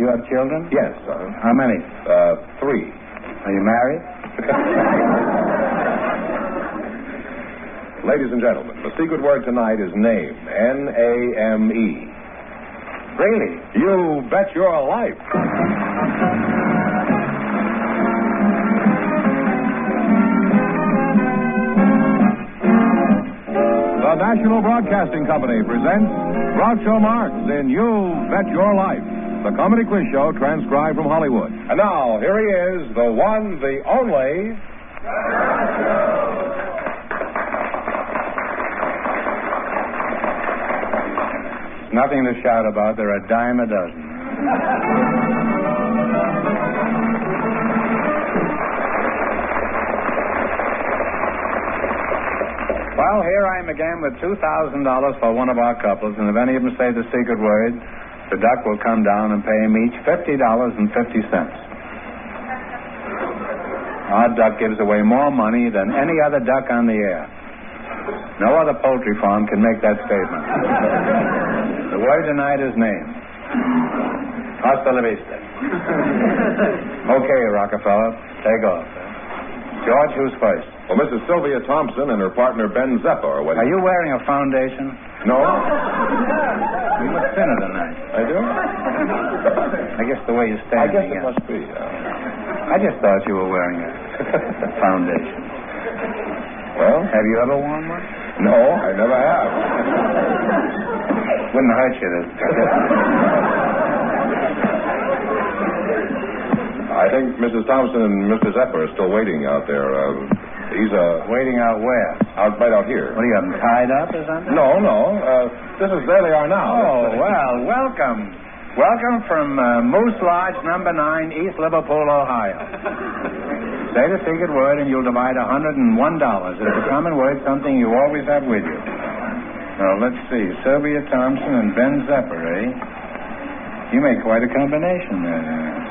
You have children? Yes. How many? 3. Are you married? Ladies and gentlemen, the secret word tonight is name. N-A-M-E. Really? You bet your life. The National Broadcasting Company presents Groucho Marx in You Bet Your Life, the comedy quiz show transcribed from Hollywood. And now, here he is, the one, the only... Nothing to shout about. They're a dime a dozen. Well, here I am again with $2,000 for one of our couples, and if any of them say the secret word, the duck will come down and pay them each $50.50. Our duck gives away more money than any other duck on the air. No other poultry farm can make that statement. The word tonight is name. Hasta la vista. Okay, Rockefeller, take off. George, who's first? Well, Mrs. Sylvia Thompson and her partner Ben Zeppa are waiting. Are you wearing a foundation? No? You look thinner tonight. I do? I guess the way you're I standing. guess it must be. I just thought you were wearing a foundation. Well? Have you ever worn one? No, I never have. Wouldn't hurt you to... I think Mrs. Thompson and Mr. Zeppa are still waiting out there. He's Waiting out where? right out here. What, do you have them tied up or something? No. There they are now. Oh, well, welcome. Welcome from Moose Lodge, number 9, East Liverpool, Ohio. Say the secret word and you'll divide $101. It's a common word, something you always have with you. Now, let's see. Sylvia Thompson and Ben Zeppa, eh? You make quite a combination there.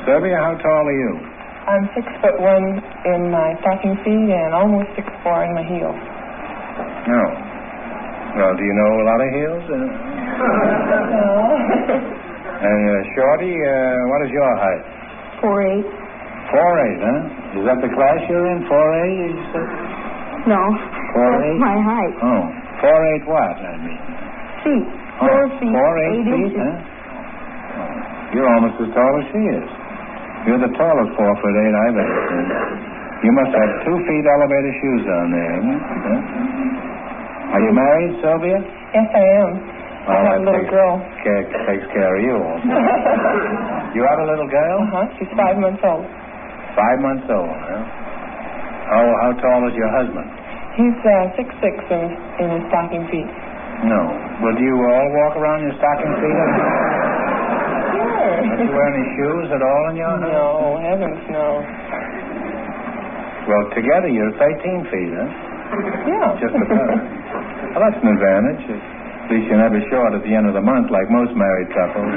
Sylvia, how tall are you? I'm 6'1" in my stocking feet and almost 6'4" in my heels. No. Well, do you know a lot of heels? No. And Shorty, what is your height? 4'8". 4'8", huh? Is that the class you're in? 4'8", you said? No. 4'8"? That's my height. Oh. 4'8" what, I mean? Feet. 4 feet. 4'8" 8 feet, inches. huh? Oh. You're almost as tall as she is. You're the tallest 4'8" I've ever seen. You must have 2 feet elevator shoes on there, huh? Are you married, Sylvia? Yes, I am. I have a little girl. Takes care of you also. You have a little girl? Uh-huh. She's 5 months old. 5 months old, huh? How tall is your husband? He's 6'6" in his stocking feet. No. Well, do you all walk around in your stocking feet? Sure. Don't you wear any shoes at all in your house? No, heavens, no. Well, together you're 13 feet, huh? Yeah. Just about. Well, that's an advantage. At least you're never short at the end of the month like most married couples.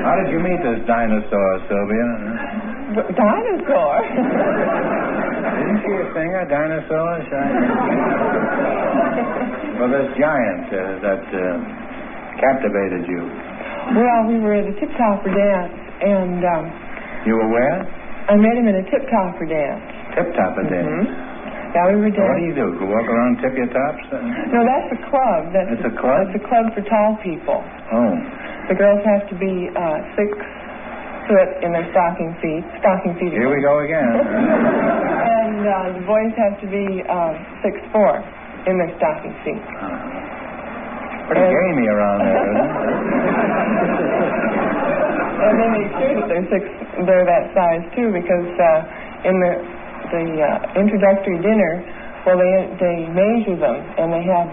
How did you meet this dinosaur, Sylvia? Dinosaur? Isn't she a singer, dinosaur? Well, this giant that captivated you. Well, we were at a tip-topper dance, and You were where? I met him at a tip-topper dance. Tip-topper dance. Mm-hmm. Yeah, we were What do dancing. you do? Go walk around and tip your tops? No, that's a club. It's a club? That's a club for tall people. Oh. The girls have to be 6 foot in their stocking feet. Here we go again. And the boys have to be 6'4" in their stocking feet. Pretty gamey around there, isn't it? And then they say that they're that size too, because in the introductory dinner, well, they measure them, and they have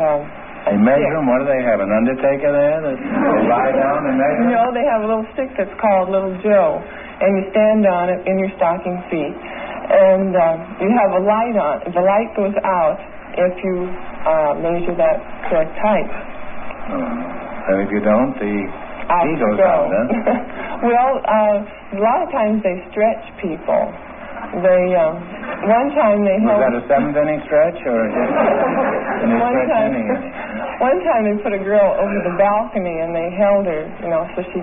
They measure them? What do they have? An undertaker there that they lie down and measure? No, they have a little stick that's called Little Joe, and you stand on it in your stocking feet, and you have a light on. The light goes out if you measure that correct height. And if you don't, the he goes out, huh? Well, a lot of times they stretch people. They one time they Was that a 7th inning stretch or just in the one stretch time, inning? One time they put a girl over the balcony and they held her, so she...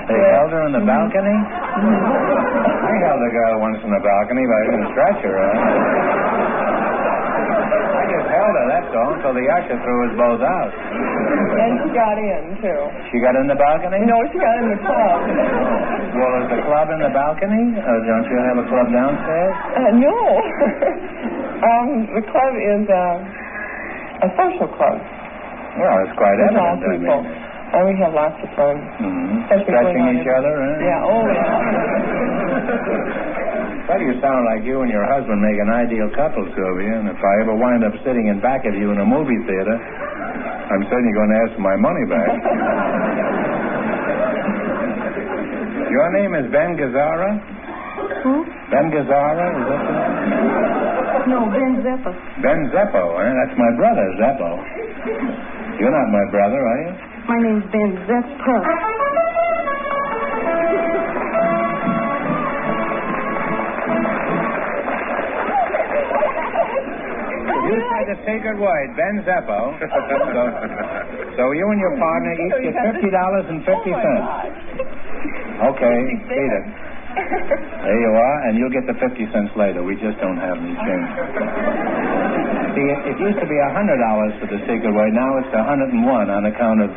They held her in the balcony? I held a girl once in the balcony, but I didn't stretch her. I just held her, that's all, until the usher threw us both out. And she got in, too. She got in the balcony? No, she got in the club. Well, is the club in the balcony? Don't you have a club downstairs? No. The club is a social club. Well, it's quite With all evident. people. And we have lots of fun. Stretching each other, eh? Yeah, oh, yeah. Well, you sound like you and your husband make an ideal couple, Sylvia, and if I ever wind up sitting in back of you in a movie theater, I'm certainly going to ask for my money back. Your name is Ben Gazzara? Who? Ben Gazzara, is that the... No, Ben Zeppo. Ben Zeppo, eh? That's my brother, Zeppo. You're not my brother, are you? My name's Ben Zeppo. You said the sacred word, Ben Zeppo. So you and your partner each get $50.50. Okay, beat it. There you are, and you'll get the 50 cents later. We just don't have any change. See, it used to be $100 for the sacred word. Now it's $101 on account of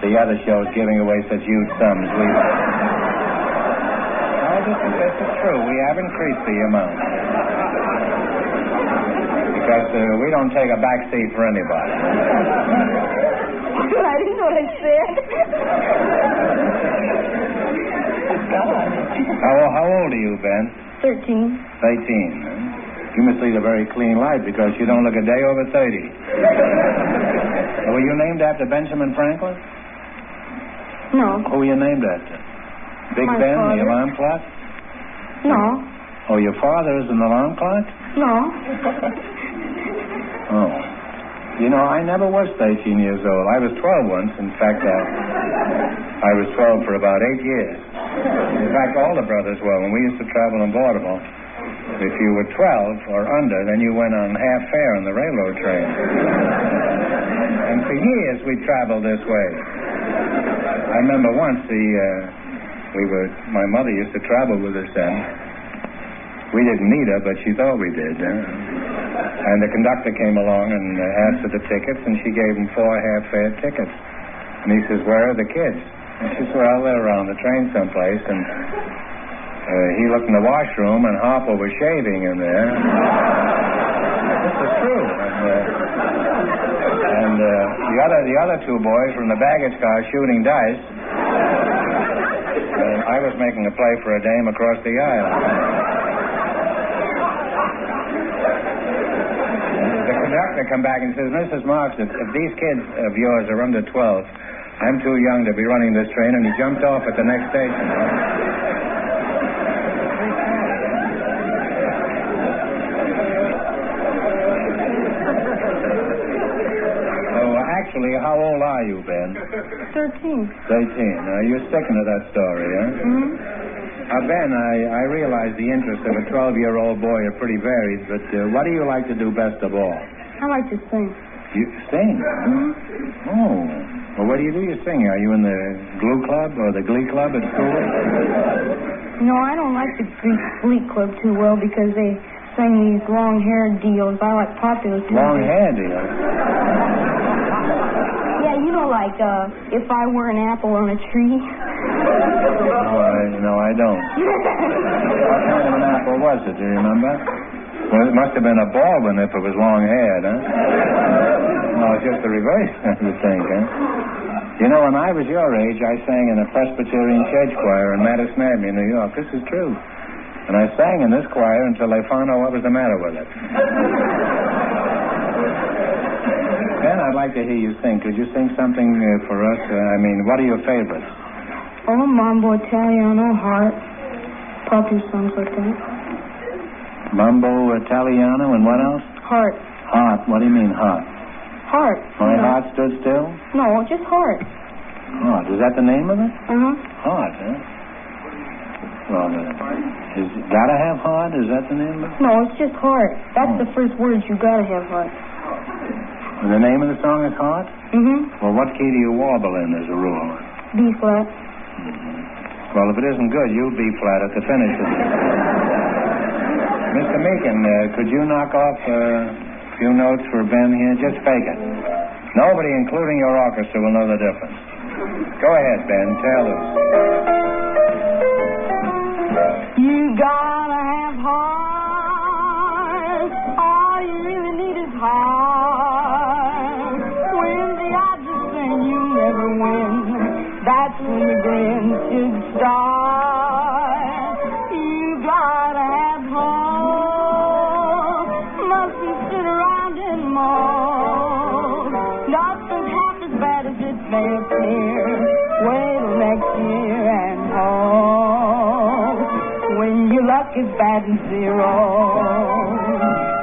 the other shows giving away such huge sums. This is true. We have increased the amount. Because we don't take a back seat for anybody. I didn't know what I said. How old are you, Ben? 13. 18. Huh? You must lead a very clean life because you don't look a day over 30. Were you named after Benjamin Franklin? No. Who were you named after? Big My Ben, father. the alarm clock? No. Oh, your father is an alarm clock? No. Oh. You know, I never was 13 years old. I was 12 once. In fact, I was 12 for about 8 years. In fact, all the brothers were. When we used to travel in Baltimore, if you were 12 or under, then you went on half fare on the railroad train. And for years we traveled this way. I remember once my mother used to travel with us then. We didn't need her, but she thought we did. And the conductor came along and asked for the tickets, and she gave him 4 half-fare tickets. And he says, "Where are the kids?" And she said, "Well, they're around the train someplace." And he looked in the washroom, and Harper was shaving in there. This is true. And the other 2 boys were in the baggage car shooting dice. And I was making a play for a dame across the aisle. The conductor come back and says, "Mrs. Marks, if these kids of yours are under 12, I'm too young to be running this train," and he jumped off at the next station. Actually, how old are you, Ben? 13. 13. You're sticking to that story, huh? Mm-hmm. Ben, I realize the interests of a 12-year-old boy are pretty varied, but what do you like to do best of all? I like to sing. You sing? Mm-hmm. Oh. Well, what do you sing? Are you in the Glue Club or the Glee Club at school? No, I don't like the Glee Club too well because they sing these long-hair deals. I like popular music. Long-hair deals? Yeah, like If I Were an Apple on a Tree. No, I don't. What kind of an apple was it? Do you remember? Well, it must have been a Baldwin if it was long-haired, huh? No, it's just the reverse, you think, huh? You know, when I was your age, I sang in a Presbyterian church choir in Madison Avenue, New York. This is true. And I sang in this choir until they found out what was the matter with it. Ben, I'd like to hear you sing. Could you sing something for us? What are your favorites? Oh, Mambo Italiano, Heart. Popular songs like that. Mambo Italiano and what else? Heart. Heart. What do you mean, heart? Heart. My heart stood still? No, just Heart. Heart. Is that the name of it? Uh-huh. Heart, huh? Well, gotta have heart? Is that the name of it? No, it's just Heart. That's the first words. You gotta have Heart. The name of the song is Heart? Mm-hmm. Well, what key do you warble in as a rule? B flat. Well, if it isn't good, you'll be flat at the finish. Mr. Meakin, could you knock off a few notes for Ben here? Just fake it. Nobody, including your orchestra, will know the difference. Go ahead, Ben. Tell us. You gotta have heart. All you really need is heart. When the odds are saying you never win, that's when the grin should start. You gotta have hope. Mustn't sit around and moan. Nothing's half as bad as it may appear. Wait till next year and hope. When your luck is bad and zero,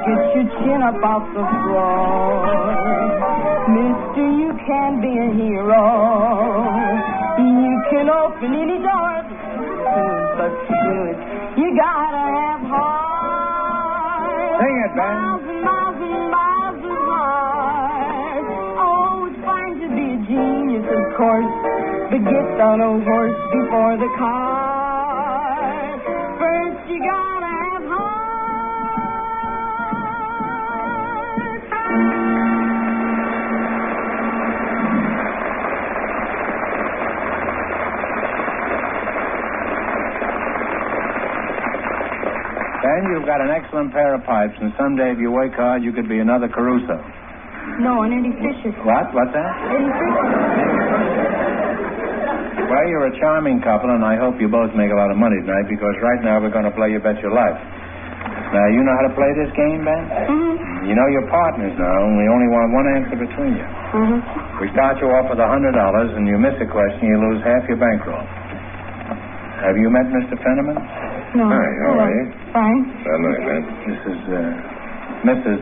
get your chin up off the floor. Mister, you can be a hero. You can open any door, but should you gotta have heart. Sing it, Ben. Miles and miles and miles of heart. Oh, it's fine to be a genius, of course, but get on a horse before the cart. First, you gotta have heart. Ben, you've got an excellent pair of pipes, and someday if you work hard, you could be another Caruso. No, an Eddie Fisher. What? What's that? Eddie Fisher. Well, you're a charming couple, and I hope you both make a lot of money tonight, because right now we're going to play You Bet Your Life. Now, you know how to play this game, Ben? Mm-hmm. You know you're partners now, and we only want one answer between you. Mm-hmm. We start you off with $100, and you miss a question, you lose half your bankroll. Have you met Mr. Fenneman? No. Hi, how are you? Fine. Hello, Ben. This is Mrs.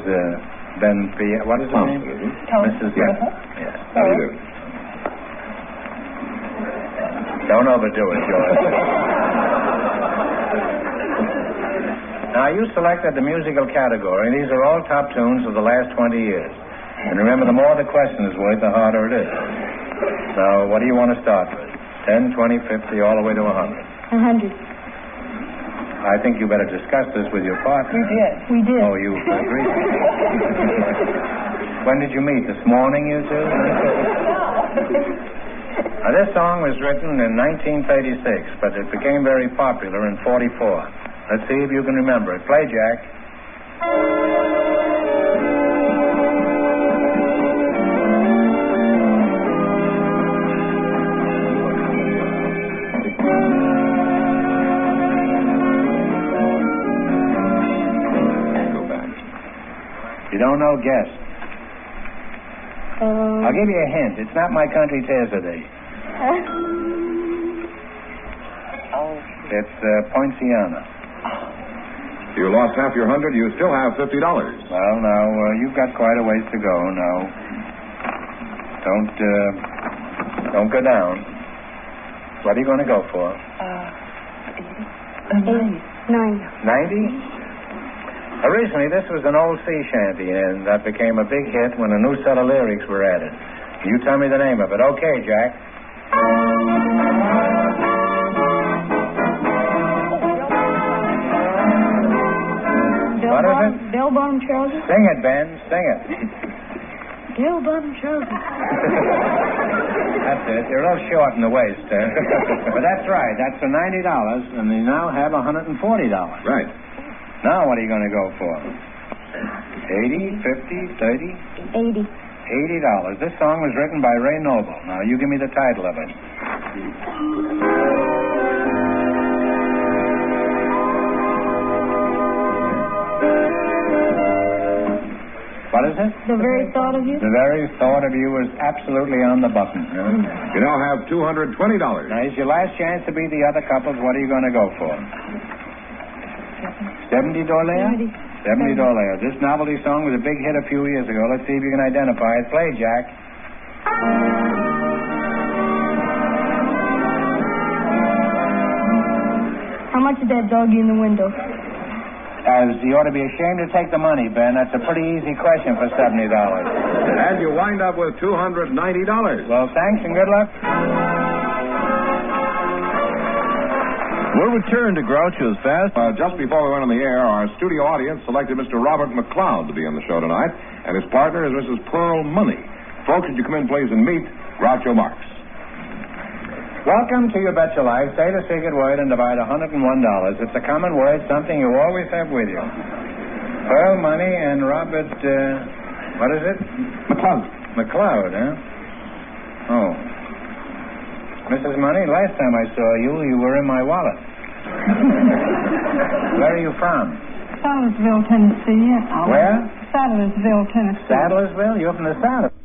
Ben P. What is her name? Mrs. Yeah. Yes. How do you do? Don't overdo it, George. Now, you selected the musical category. These are all top tunes of the last 20 years. And remember, the more the question is worth, the harder it is. Now, what do you want to start with? 10, 20, 50, all the way to 100? 100. I think you better discuss this with your partner. We did. Oh, you agreed. When did you meet? This morning, you two? Now, this song was written in 1936, but it became very popular in 44. Let's see if you can remember it. Play, Jack. You don't know, guess. I'll give you a hint. It's not My Country 'Tis a Thee. It's Poinciana. You lost half your 100. You still have $50. Well, now, you've got quite a ways to go. Now, don't go down. What are you going to go for? 9. 90? Originally, this was an old sea shanty, and that became a big hit when a new set of lyrics were added. You tell me the name of it. Okay, Jack. What is it? Bell-bottom trousers? Sing it, Ben. Sing it. Bell-bottom trousers. That's it. You're a little short in the waist, but that's right. That's for $90, and you now have $140. Right. Now, what are you going to go for? 80, 50, 30? 80. $80. This song was written by Ray Noble. Now, you give me the title of it. What is it? The very thought of you? The very thought of you is absolutely on the button. You now have $220. Now, it's your last chance to beat the other couples. What are you going to go for? 70 Dorlea? 70 Dorlea. This novelty song was a big hit a few years ago. Let's see if you can identify it. Play, Jack. How much did that doggy in the window? Because you ought to be ashamed to take the money, Ben. That's a pretty easy question for $70. And you wind up with $290. Well, thanks and good luck. We'll return to Groucho's Fast. Just before we went on the air, our studio audience selected Mr. Robert McLeod to be on the show tonight, and his partner is Mrs. Pearl Money. Folks, would you come in, please, and meet Groucho Marx. Welcome to You Bet Your Life. Say the secret word and divide $101. It's a common word, something you always have with you. Pearl Money and Robert, what is it? McLeod. McLeod, huh? Oh. Mrs. Money, last time I saw you, you were in my wallet. Where are you from? Sadlersville, Tennessee. Where? Sadlersville, Tennessee. Sadlersville? You're from the Saddle.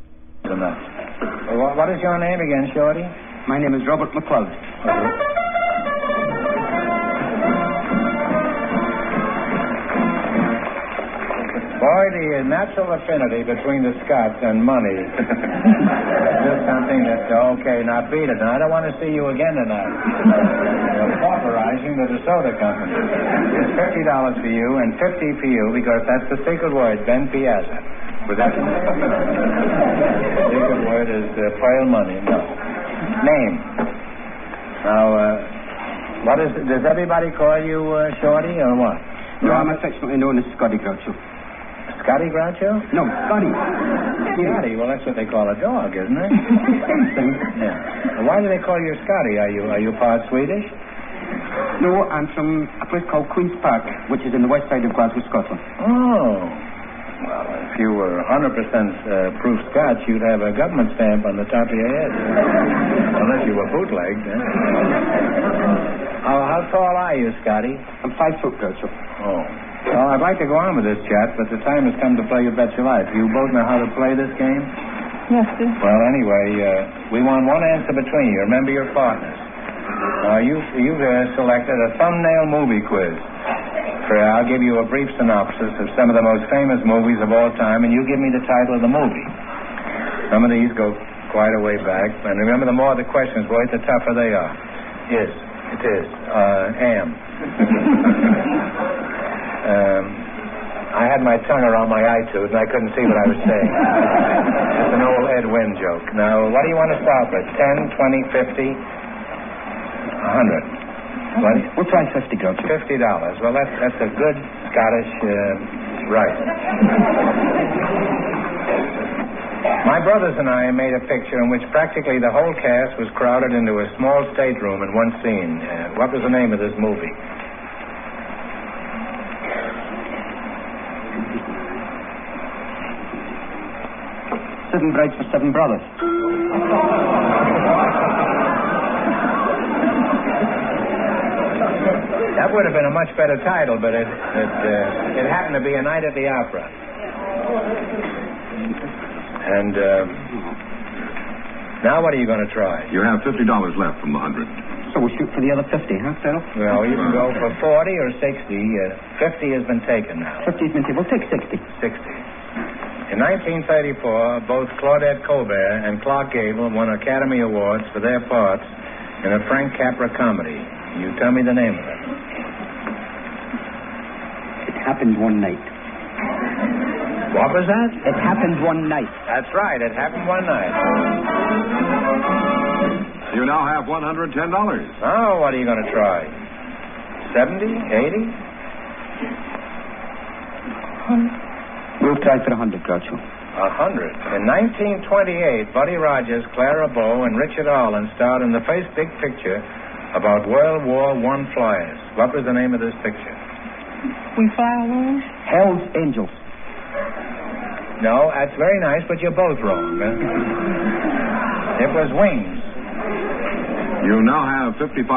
What is your name again, Shorty? My name is Robert McLeod. Boy, the natural affinity between the Scots and money is just something that's okay. Now, beat it. Now, I don't want to see you again tonight. You're pauperizing the DeSoto Company. It's $50 for you and $50 for you because that's the secret word, Ben Piazza. Was that the secret word is Pearl Money? No. Name. Now, what is it? Does everybody call you Shorty or what? No, I'm affectionately known as Scotty Groucho. Scotty Groucho? No, Scotty. Scotty? Well, that's what they call a dog, isn't it? Yeah. Well, why do they call you Scotty? Are you part Swedish? No, I'm from a place called Queen's Park, which is in the west side of Glasgow, Scotland. Oh. Well, if you were 100% proof Scotch, you'd have a government stamp on the top of your head. Unless you were bootlegged. Eh? How tall are you, Scotty? I'm 5 foot, Groucho. Oh. Well, I'd like to go on with this chat, but the time has come to play You Bet Your Life. You both know how to play this game? Yes, sir. Well, anyway, we want one answer between you. Remember your partners. You've selected a thumbnail movie quiz. I'll give you a brief synopsis of some of the most famous movies of all time, and you give me the title of the movie. Some of these go quite a way back, and remember, the more the questions, boy, the tougher they are. It is. I had my tongue around my eye tooth, and I couldn't see what I was saying. It's an old Ed Wynn joke. Now, what do you want to start with? 10, 20, 50, 100? What? We'll try 50, Groucho. $50. Well, that's a good Scottish right. My brothers and I made a picture in which practically the whole cast was crowded into a small stateroom in one scene. What was the name of this movie? Seven Brides for Seven Brothers. That would have been a much better title, but it happened to be A Night at the Opera. And now what are you going to try? You have $50 left from the 100. So we'll shoot for the other 50, huh, Phil? Well, you can go for 40 or 60. 50 has been taken now. 50's been taken. We'll take 60. 60. In 1934, both Claudette Colbert and Clark Gable won Academy Awards for their parts in a Frank Capra comedy. You tell me the name of it. It happened one night. What was that? It happened one night. That's right. It happened one night. You now have $110. Oh, what are you going to try? 70? 80? We'll try for 100, Groucho. 100. In 1928, Buddy Rogers, Clara Bow, and Richard Arlen starred in the first big picture about World War I flyers. What was the name of this picture? We Fly Alone? Hell's Angels. No, that's very nice, but you're both wrong. Huh? It was Wings. You now have $55.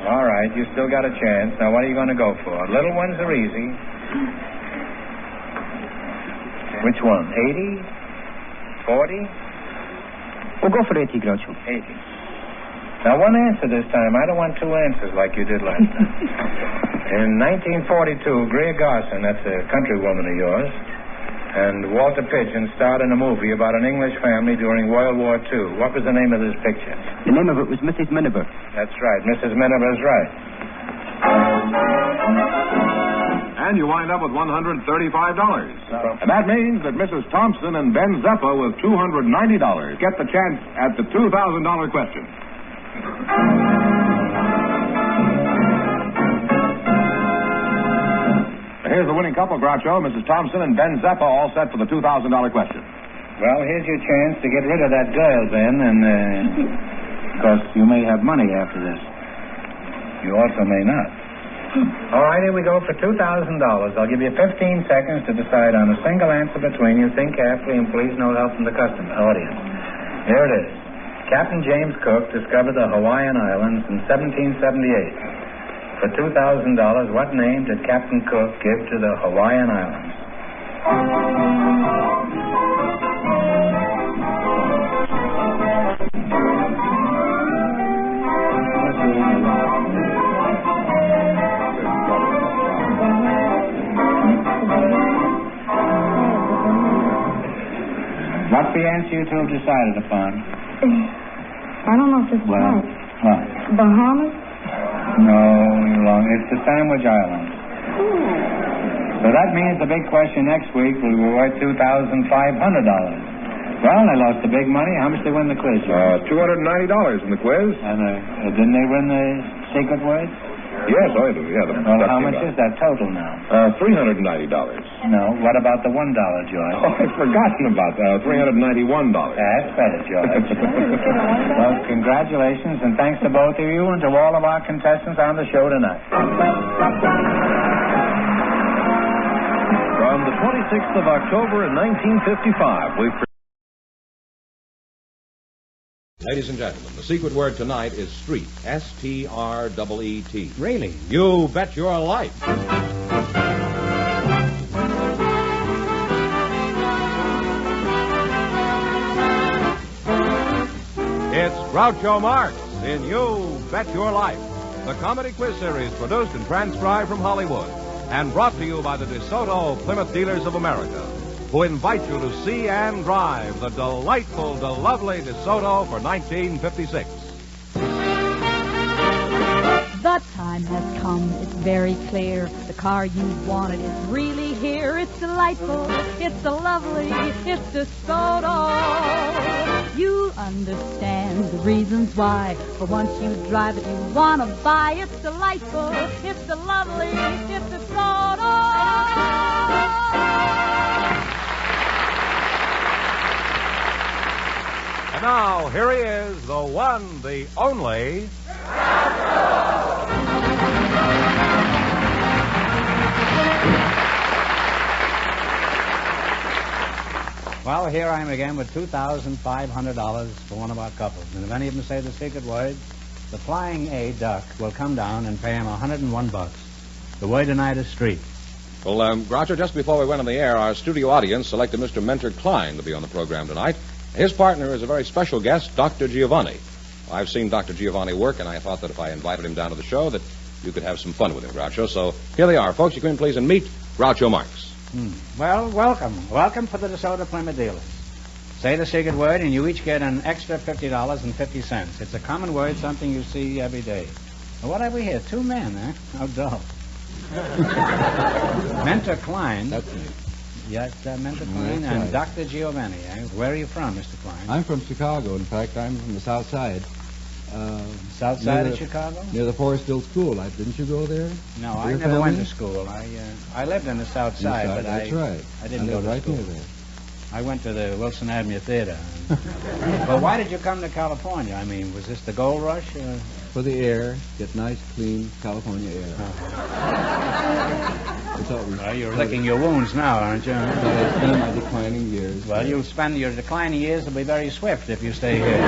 All right, you still got a chance. Now, what are you going to go for? Little ones are easy. Which one? 80? 40? We'll go for 80, Groucho. 80. Now, one answer this time. I don't want two answers like you did last time. In 1942, Greer Garson, that's a countrywoman of yours, and Walter Pidgeon starred in a movie about an English family during World War II. What was the name of this picture? The name of it was Mrs. Miniver. That's right. Mrs. Miniver's right. And you wind up with $135. And that means that Mrs. Thompson and Ben Zeppa with $290 get the chance at the $2,000 question. Here's the winning couple, Groucho. Mrs. Thompson and Ben Zeppa all set for the $2,000 question. Well, here's your chance to get rid of that girl, Ben, and, of course, you may have money after this. You also may not. All right, here we go for $2,000. I'll give you 15 seconds to decide on a single answer between you. Think carefully, and please no help from the audience. Here it is. Captain James Cook discovered the Hawaiian Islands in 1778. For $2,000, what name did Captain Cook give to the Hawaiian Islands? What's the answer you two have decided upon? I don't know if it's right. What? Bahamas? No, you're wrong. It's the Sandwich Islands. So that means the big question next week will be worth $2,500. Well, they lost the big money. How much did they win the quiz? $290 in the quiz. And didn't they win the secret word? Yes, I do. Yeah. Well, how much is that total now? $390. No. What about the $1, George? Oh, I've forgotten about that. $391. That's better, George. Well, congratulations, and thanks to both of you and to all of our contestants on the show tonight. From the 26th of October in 1955, we've... Ladies and gentlemen, the secret word tonight is street. S-T-R-E-E-T. Really? You bet your life. It's Groucho Marx in You Bet Your Life, the comedy quiz series produced and transcribed from Hollywood and brought to you by the DeSoto Plymouth Dealers of America, who invite you to see and drive the delightful, lovely DeSoto for 1956. The time has come, it's very clear. The car you wanted is really here. It's delightful, it's lovely, it's DeSoto. You'll understand the reasons why. For once you drive it, you want to buy. It's delightful, it's lovely, it's DeSoto. And now, here he is, the one, the only... Well, here I am again with $2,500 for one of our couples. And if any of them say the secret word, the Flying A Duck will come down and pay him $101. The word tonight is street. Well, Groucho, just before we went on the air, our studio audience selected Mr. Mentor Klein to be on the program tonight. His partner is a very special guest, Dr. Giovanni. I've seen Dr. Giovanni work, and I thought that if I invited him down to the show, that you could have some fun with him, Groucho. So here they are. Folks, you come in, please, and meet Groucho Marx. Well, welcome. Welcome for the DeSoto Plymouth Dealers. Say the secret word, and you each get an extra $50.50. It's a common word, something you see every day. Well, what have we here? Two men, eh? How dull. Mentor Klein. That's me. Yes, Mentor Klein and right. Dr. Giovanni. Eh? Where are you from, Mr. Klein? I'm from Chicago. In fact, I'm from the South Side. South side of Chicago? Near the Forest Hill School. Didn't you go there? No, I never went to school. I lived in the South Side, but that's right. I didn't go to right school. Near there. I went to the Wilson Avenue Theater. But why did you come to California? I mean, was this the gold rush? For the air, get nice, clean California air. Well, you're licking your wounds now, aren't you? It's been my declining years. Well, you'll spend your declining years will be very swift if you stay here.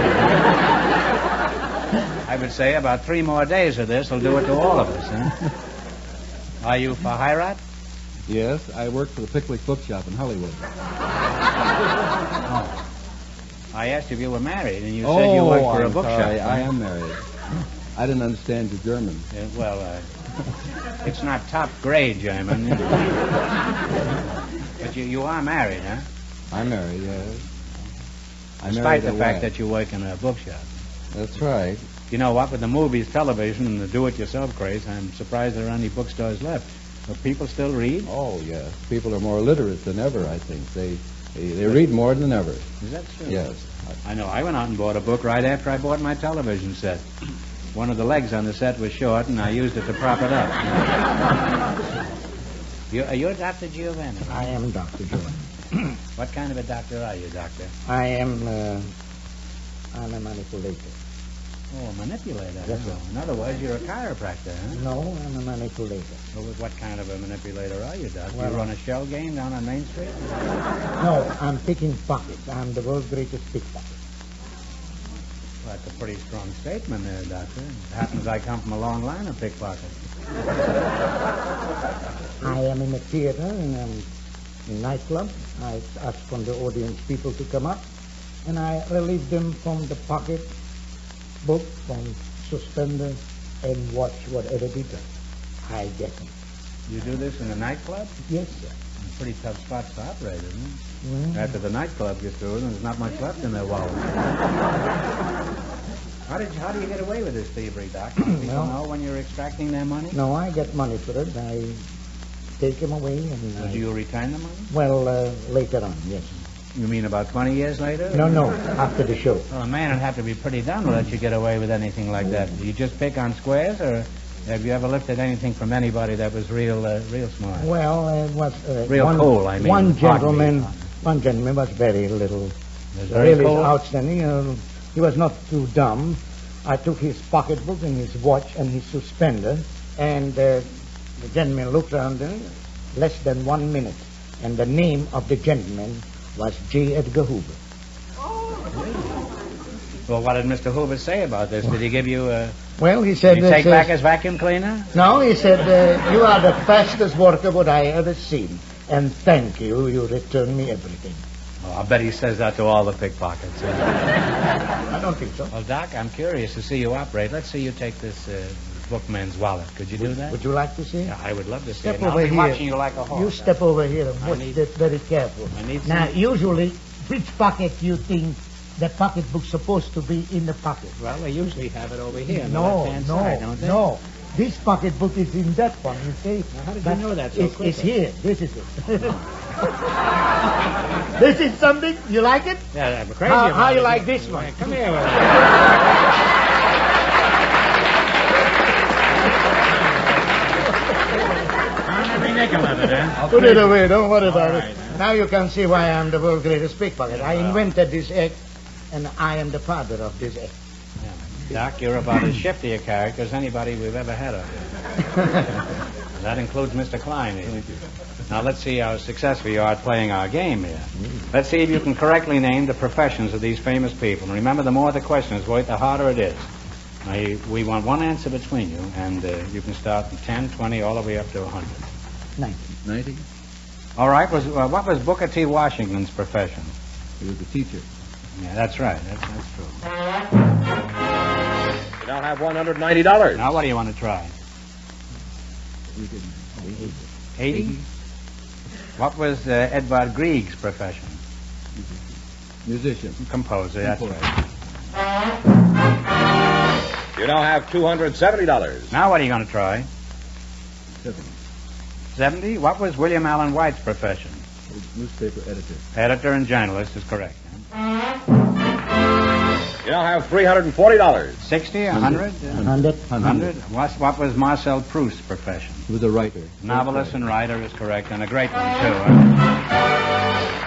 I would say about 3 more days of this will do it to all of us, huh? Are you for Hirat? Yes, I work for the Pickwick Bookshop in Hollywood. Oh. I asked if you were married, and you said you worked for a bookshop. Sorry, I am married. I didn't understand your German. Well, it's not top grade German. But you are married, huh? I'm married, yes. Despite the fact that you work in a bookshop. That's right. You know what? With the movies, television, and the do-it-yourself craze, I'm surprised there are any bookstores left. Do people still read? Oh, yes. People are more literate than ever, I think. They read more than ever. Is that true? Yes. I know. I went out and bought a book right after I bought my television set. One of the legs on the set was short, and I used it to prop it up. You're Dr. Giovanni? I am Dr. Giovanni. What kind of a doctor are you, Doctor? I'm a manipulator. Oh, a manipulator. Yes, sir. In other words, you're a chiropractor, huh? No, I'm a manipulator. Well, what kind of a manipulator are you, Doctor? Well, you run a shell game down on Main Street? No, I'm picking pockets. I'm the world's greatest pickpocket. Well, that's a pretty strong statement there, Doctor. It happens I come from a long line of pickpockets. I am in a theater, in a nightclub. I ask from the audience people to come up, and I relieve them from the pocket book, from suspender, and watch whatever they do. I get them. You do this in a nightclub? Yes, sir. A pretty tough spot to operate, isn't it? Mm-hmm. After the nightclub gets through, there's not much left in their wallet. How do you get away with this thievery, Doc? Do people know when you're extracting their money? No, I get money for it. I take them away and So do you return the money? Well, later on, yes. You mean about 20 years later? No, after the show. Well, a man would have to be pretty dumb to let you get away with anything like that. Do you just pick on squares, or have you ever lifted anything from anybody that was real smart? Well, it was real cool, I mean. One gentleman was very little, really cool? outstanding. He was not too dumb. I took his pocketbook and his watch and his suspender, and the gentleman looked around there, less than 1 minute, and the name of the gentleman was J. Edgar Hoover. Well, what did Mr. Hoover say about this? Did he give you a... Well, he said... Did he take back his vacuum cleaner? No, he said, you are the fastest worker what I ever seen, and thank you, you returned me everything. Oh, I bet he says that to all the pickpockets. I don't think so. Well, Doc, I'm curious to see you operate. Let's see you take this bookman's wallet. Could you do that? Would you like to see it? Yeah, I would love to see Step it. over I'll be here. watching you like a hawk. You step over here and watch that very careful. Now, usually, which pocket you think the pocketbook's supposed to be in the pocket? Well, they usually have it over here on the No, left-hand side, don't they? no. This pocketbook is in that one, you see. Now, how did you know that so quickly? It's here. This is it. This is something? You like it? Yeah, I'm crazy How you it. like this one? Come here with it. Every nickel of it, huh? Put it away. Don't worry about it. Now you can see why I'm the world's greatest pickpocket. I invented this act, and I am the father of this act. Doc, you're about as shifty a character as anybody we've ever had up here. That includes Mr. Klein here. Thank you. Now, let's see how successful you are at playing our game here. Let's see if you can correctly name the professions of these famous people. And remember, the more the question is worth, the harder it is. Now, we want one answer between you, and you can start from 10, 20, all the way up to 100. 90? All right. What was Booker T. Washington's profession? He was a teacher. Yeah, that's right. That's true. You now have $190. Now, what do you want to try? We did 80? What was Edvard Grieg's profession? musician. Composer, that's right. You now have $270. Now what are you going to try? 70. 70? What was William Allen White's profession? Newspaper editor. Editor and journalist is correct. You now have $340. 60, 100? 100. What was Marcel Proust's profession? He was a writer. Novelist and writer is correct, and a great one, too. Huh?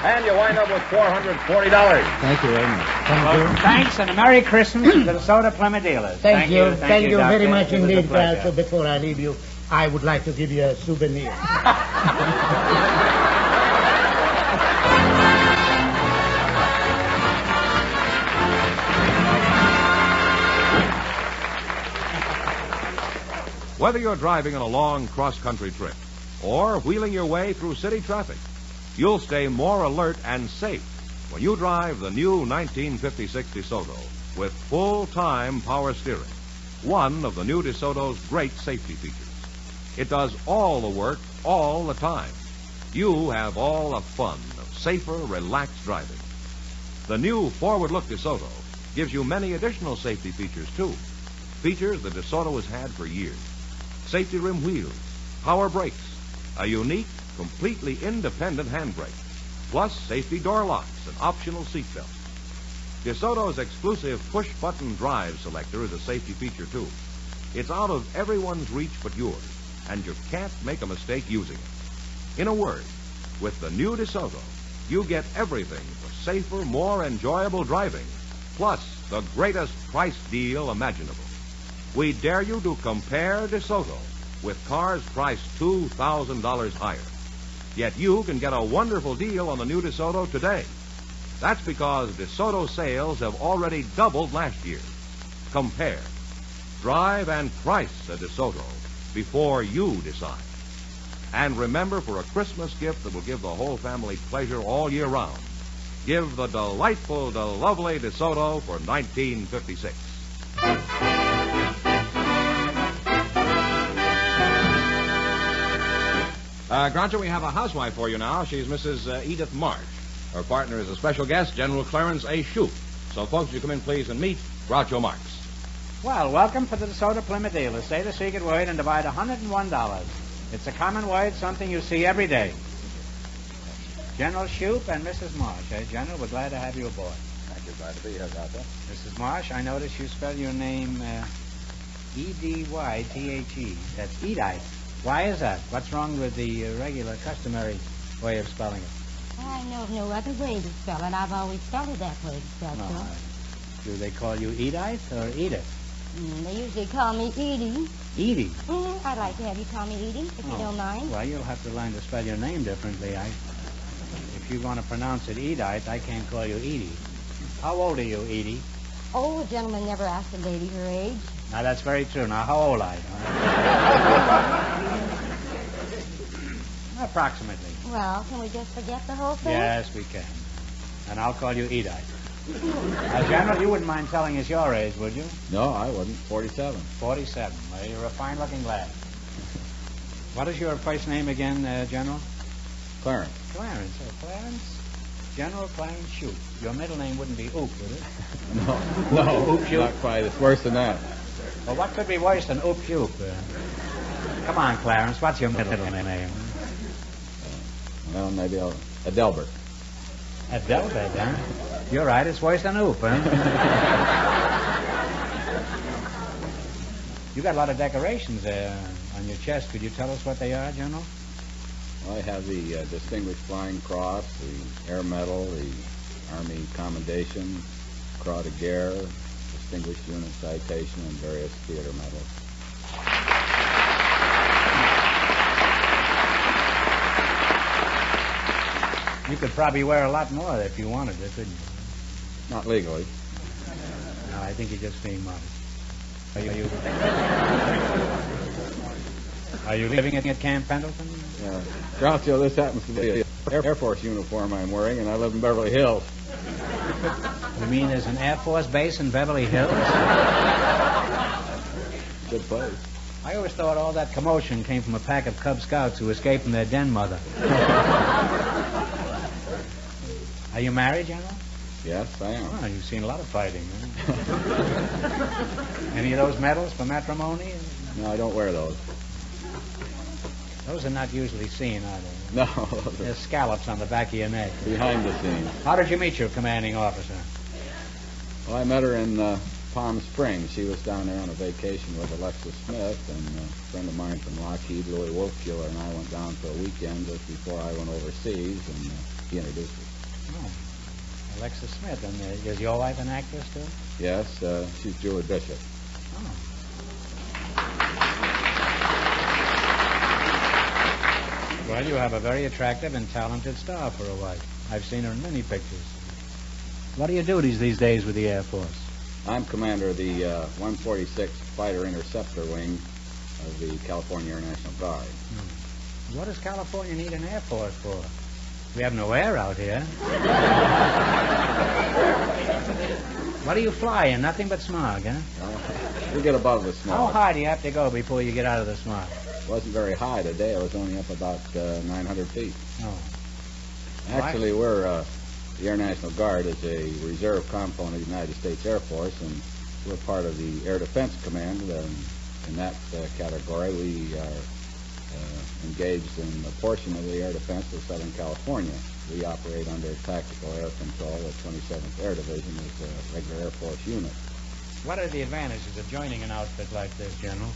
And you wind up with $440. Thank you very much. Well, thanks, and a Merry Christmas to the DeSoto Plymouth dealers. Thank you very Doctor. much It was a indeed, pleasure. So before I leave you, I would like to give you a souvenir. Whether you're driving on a long cross-country trip or wheeling your way through city traffic, you'll stay more alert and safe when you drive the new 1956 DeSoto with full-time power steering, one of the new DeSoto's great safety features. It does all the work all the time. You have all the fun of safer, relaxed driving. The new forward-look DeSoto gives you many additional safety features, too. Features the DeSoto has had for years. Safety rim wheels, power brakes, a unique, completely independent handbrake, plus safety door locks and optional seatbelts. DeSoto's exclusive push-button drive selector is a safety feature, too. It's out of everyone's reach but yours, and you can't make a mistake using it. In a word, with the new DeSoto, you get everything for safer, more enjoyable driving, plus the greatest price deal imaginable. We dare you to compare DeSoto with cars priced $2,000 higher. Yet you can get a wonderful deal on the new DeSoto today. That's because DeSoto sales have already doubled last year. Compare. Drive and price a DeSoto before you decide. And remember, for a Christmas gift that will give the whole family pleasure all year round, give the delightful, the lovely DeSoto for $19.56. Groucho, we have a housewife for you now. She's Mrs. Edith Marsh. Her partner is a special guest, General Clarence A. Shoup. So, folks, you come in, please, and meet Groucho Marx. Well, welcome to the DeSoto Plymouth dealer. Say the secret word and divide $101. It's a common word, something you see every day. General Shoup and Mrs. Marsh. General, we're glad to have you aboard. Thank you. Glad to be here, Doctor. Mrs. Marsh, I notice you spell your name E-D-Y-T-H-E. That's Edith. Why is that? What's wrong with the regular, customary way of spelling it? I know of no other way to spell it. I've always spelled it that way, Doctor. Do they call you Edith or Edith? They usually call me Edie. Edie? I'd like to have you call me Edie, if you don't mind. Well, you'll have to learn to spell your name differently. If you want to pronounce it Edith, I can't call you Edie. How old are you, Edie? Oh, a gentleman never asked a lady her age. Now, that's very true. Now, how old are you? Approximately. Well, can we just forget the whole thing? Yes, we can. And I'll call you Edith. General, you wouldn't mind telling us your age, would you? No, I wouldn't. 47. 47. Well, you're a fine-looking lad. What is your first name again, General? Clarence. Clarence. Oh, Clarence? General Clarence Shoup. Your middle name wouldn't be Oop, would it? No, Oop Shoup. Not quite. It's worse than that. Well, what could be worse than Oop Shoup? Come on, Clarence. What's your middle name? Well, maybe Adelbert. Adelbert, huh? You're right. It's worse than Oop, huh? You got a lot of decorations there on your chest. Could you tell us what they are, General? Well, I have the Distinguished Flying Cross, the Air Medal, the Army Commendation, Croix de Guerre, Distinguished Unit Citation, and various theater medals. You could probably wear a lot more if you wanted it, couldn't you? Not legally. No, I think you're just being modest. Are you living at Camp Pendleton? Yeah. Groucho, this happens to be an Air Force uniform I'm wearing, and I live in Beverly Hills. You mean there's an Air Force base in Beverly Hills? Good place. I always thought all that commotion came from a pack of Cub Scouts who escaped from their den mother. Are you married, General? Yes, I am. Oh, you've seen a lot of fighting. Huh? Any of those medals for matrimony? No, I don't wear those. Those are not usually seen, are they? No. There's scallops on the back of your neck. Behind the scenes. How did you meet your commanding officer? Well, I met her in Palm Springs. She was down there on a vacation with Alexis Smith, and a friend of mine from Lockheed, Louis Wolfkiller, and I went down for a weekend just before I went overseas, and he introduced us. Oh, Alexis Smith. And is your wife an actress, too? Yes, she's Julie Bishop. Oh. Well, you have a very attractive and talented star for a wife. I've seen her in many pictures. What do you do these days with the Air Force? I'm commander of the 146th Fighter Interceptor Wing of the California Air National Guard. What does California need an Air Force for? We have no air out here. What do you fly in? Nothing but smog, huh? We get above the smog. How high do you have to go before you get out of the smog? It wasn't very high today. I was only up about 900 feet. Oh. Actually, we're the Air National Guard is a reserve component of the United States Air Force, and we're part of the Air Defense Command. In that category, we are engaged in a portion of the air defense of Southern California. We operate under tactical air control. The 27th Air Division is a regular Air Force unit. What are the advantages of joining an outfit like this, General?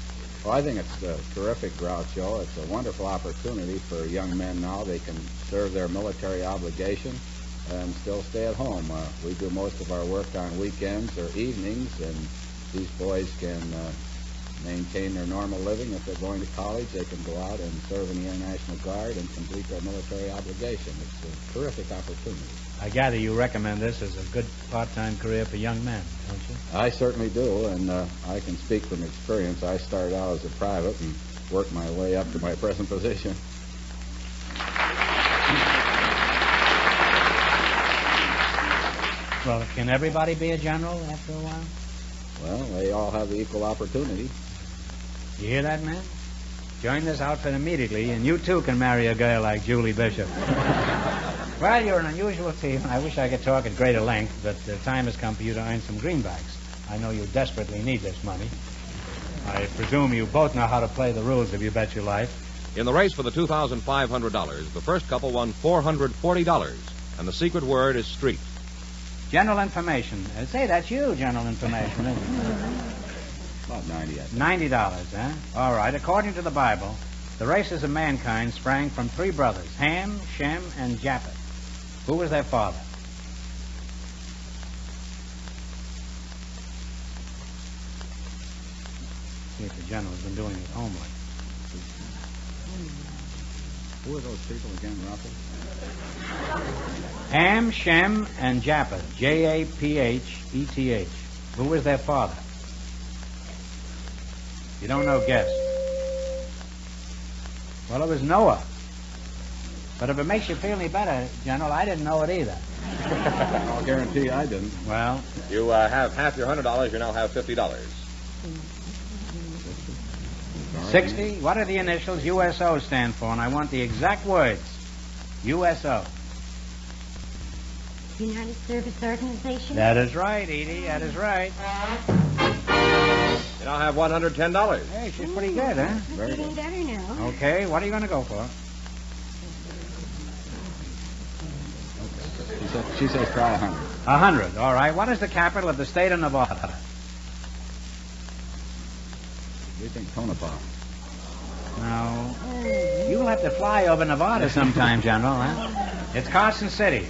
Well, I think it's terrific, Groucho. It's a wonderful opportunity for young men now. They can serve their military obligation and still stay at home. We do most of our work on weekends or evenings, and these boys can maintain their normal living. If they're going to college, they can go out and serve in the Air National Guard and complete their military obligation. It's a terrific opportunity. I gather you recommend this as a good part-time career for young men, don't you? I certainly do, and I can speak from experience. I started out as a private and worked my way up to my present position. Well, can everybody be a general after a while? Well, they all have the equal opportunity. You hear that, man? Join this outfit immediately, and you too can marry a girl like Julie Bishop. Well, you're an unusual team. I wish I could talk at greater length, but the time has come for you to earn some greenbacks. I know you desperately need this money. I presume you both know how to play the rules of You Bet Your Life. In the race for the $2,500, the first couple won $440, and the secret word is street. General information. Say, that's you, general information, isn't it? About $90. $90, huh? All right. According to the Bible, the races of mankind sprang from three brothers, Ham, Shem, and Japheth. Who was their father? See if the general's been doing his homework. Who are those people again, Ralphie? Ham, Shem, and Japheth. Japheth. Who was their father? You don't know, guess. Well, it was Noah. But if it makes you feel any better, General, I didn't know it either. I'll guarantee I didn't. Well, You have half your $100. You now have $50. 60? What do the initials USO stand for? And I want the exact words. USO. United Service Organization? That is right, Edie. That is right. You now have $110. Hey, she's pretty good, huh? Very getting better now. Okay, what are you going to go for? She says try 100. 100. All right. What is the capital of the state of Nevada? We think Tonopah. No. You'll have to fly over Nevada sometime, General, huh? It's Carson City.